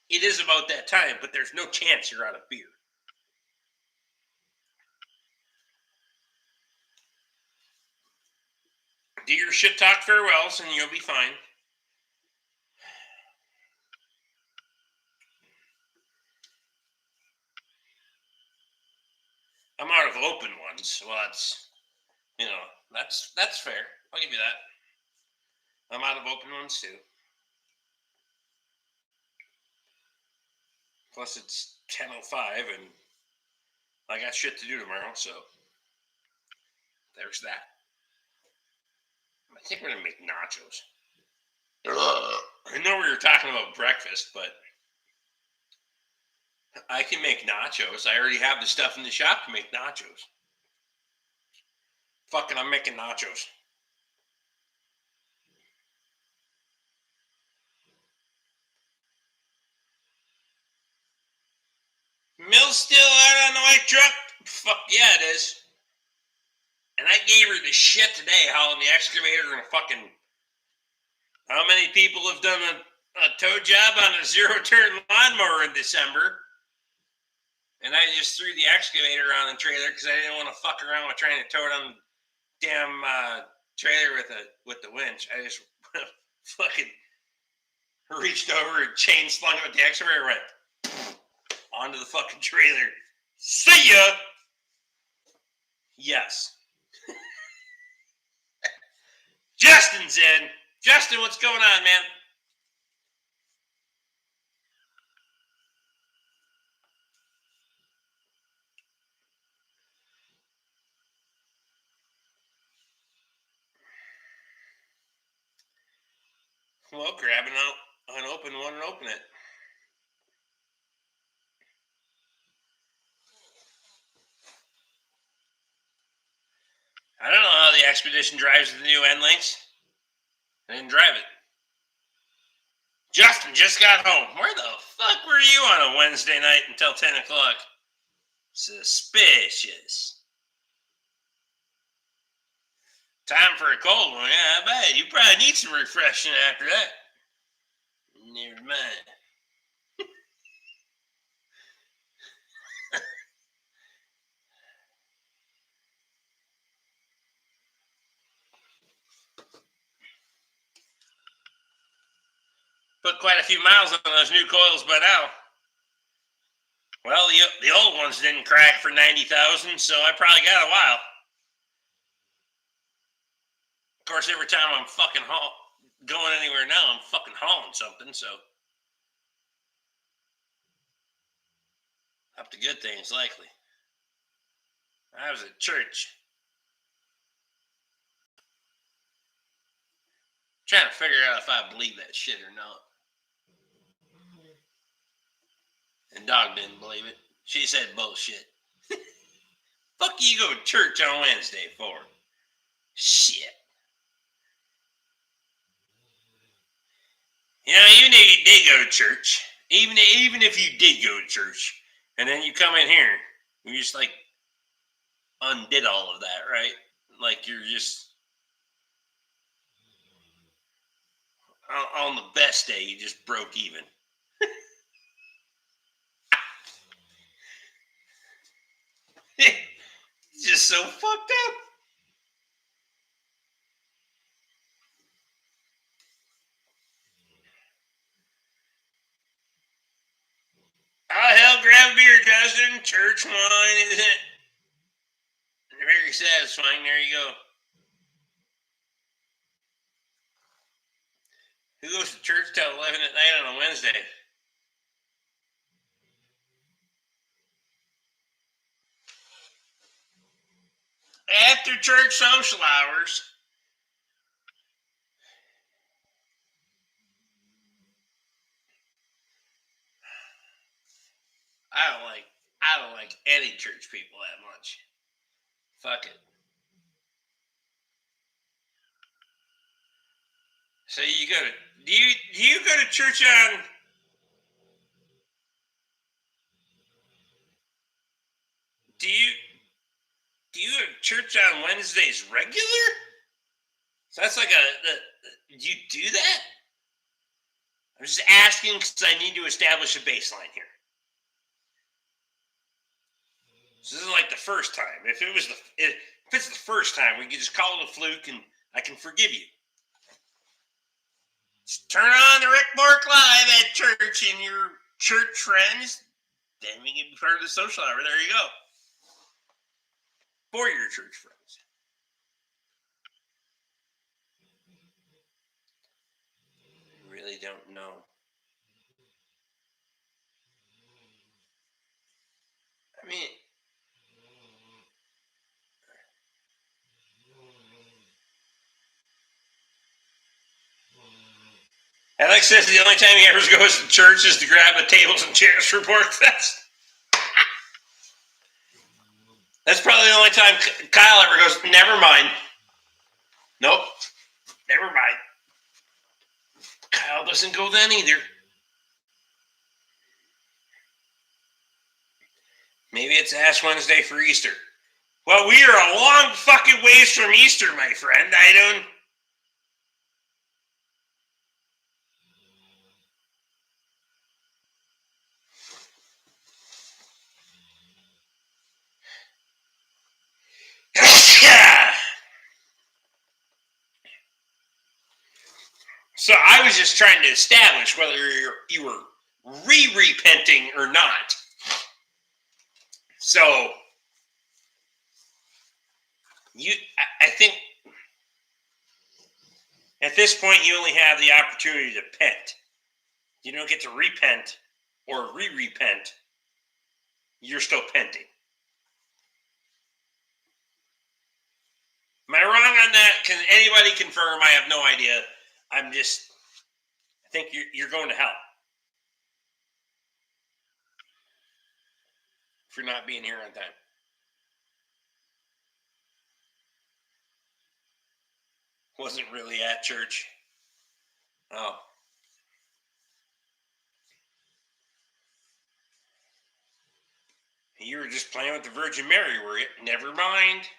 it is about that time, but there's no chance you're out of beer. Do your shit talk farewells and you'll be fine. I'm out of open ones. Well, that's fair. I'll give you that. I'm out of open ones too. Plus, it's 10:05 and I got shit to do tomorrow, so there's that. I think we're gonna make nachos. I know we were talking about breakfast, but I can make nachos. I already have the stuff in the shop to make nachos. Fucking, I'm making nachos. Mill's still out on the white truck? Fuck yeah, it is. And I gave her the shit today hauling the excavator and a fucking. How many people have done a tow job on a zero-turn lawnmower in December? And I just threw the excavator on the trailer because I didn't want to fuck around with trying to tow it on the damn trailer with the winch. I just fucking reached over and chain slung it with the excavator and went onto the fucking trailer. See ya! Yes. Justin's in. Justin, what's going on, man? Well, grab an open one and open it. I don't know how the Expedition drives the new end links. I didn't drive it. Justin just got home. Where the fuck were you on a Wednesday night until 10 o'clock? Suspicious. Time for a cold one. Yeah, I bet. You probably need some refreshing after that. Never mind. Put quite a few miles on those new coils by now. Well, the old ones didn't crack for 90,000, so I probably got a while. Of course, every time I'm fucking going anywhere now, I'm fucking hauling something, so. Up to good things, likely. I was at church. Trying to figure out if I believe that shit or not. And Dog didn't believe it. She said bullshit. Fuck you go to church on Wednesday for? Shit. You know, even if you did go to church, even if you did go to church, and then you come in here, you just like undid all of that, right? Like you're just on the best day, you just broke even. It's just so fucked up. Oh, hell, grab a beer, Justin. Church wine, isn't it? Very satisfying. There you go. Who goes to church till 11 at night on a Wednesday? After church social hours. I don't like any church people that much. Fuck it. So you go to do you go to church on? Do you go to church on Wednesdays regular? So that's like do you do that? I'm just asking because I need to establish a baseline here. This isn't like the first time. If it's the first time, we can just call it a fluke, and I can forgive you. Just turn on the Rick Bork Live at church and your church friends. Then we can be part of the social hour. There you go. For your church friends. I really don't know. I mean, Alex says the only time he ever goes to church is to grab the tables and chairs for Bork Fest. That's probably the only time Kyle ever goes, never mind. Nope. Never mind. Kyle doesn't go then either. Maybe it's Ash Wednesday for Easter. Well, we are a long fucking ways from Easter, my friend. I don't... So I was just trying to establish whether you were re-repenting or not. So I think at this point you only have the opportunity to pent. You don't get to repent or re-repent. You're still penting. Am I wrong on that? Can anybody confirm? I have no idea. I think you're going to hell for not being here on time. Wasn't really at church. Oh. You were just playing with the Virgin Mary, were you? Never mind.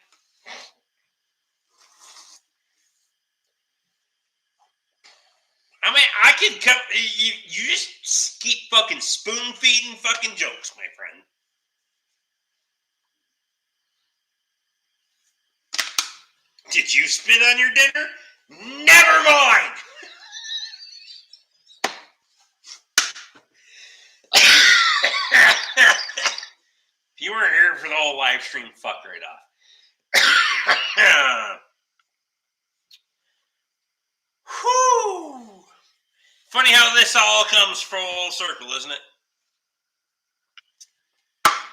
I mean, I can come. You just keep fucking spoon feeding fucking jokes, my friend. Did you spit on your dinner? Never mind. If you weren't here for the whole live stream, fuck right off. Whew. Funny how this all comes full circle, isn't it?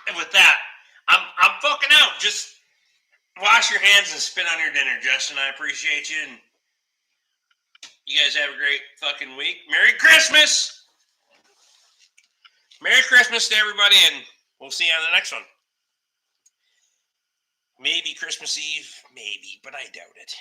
And with that, I'm fucking out. Just wash your hands and spit on your dinner, Justin. I appreciate you. And you guys have a great fucking week. Merry Christmas! Merry Christmas to everybody, and we'll see you on the next one. Maybe Christmas Eve, maybe, but I doubt it.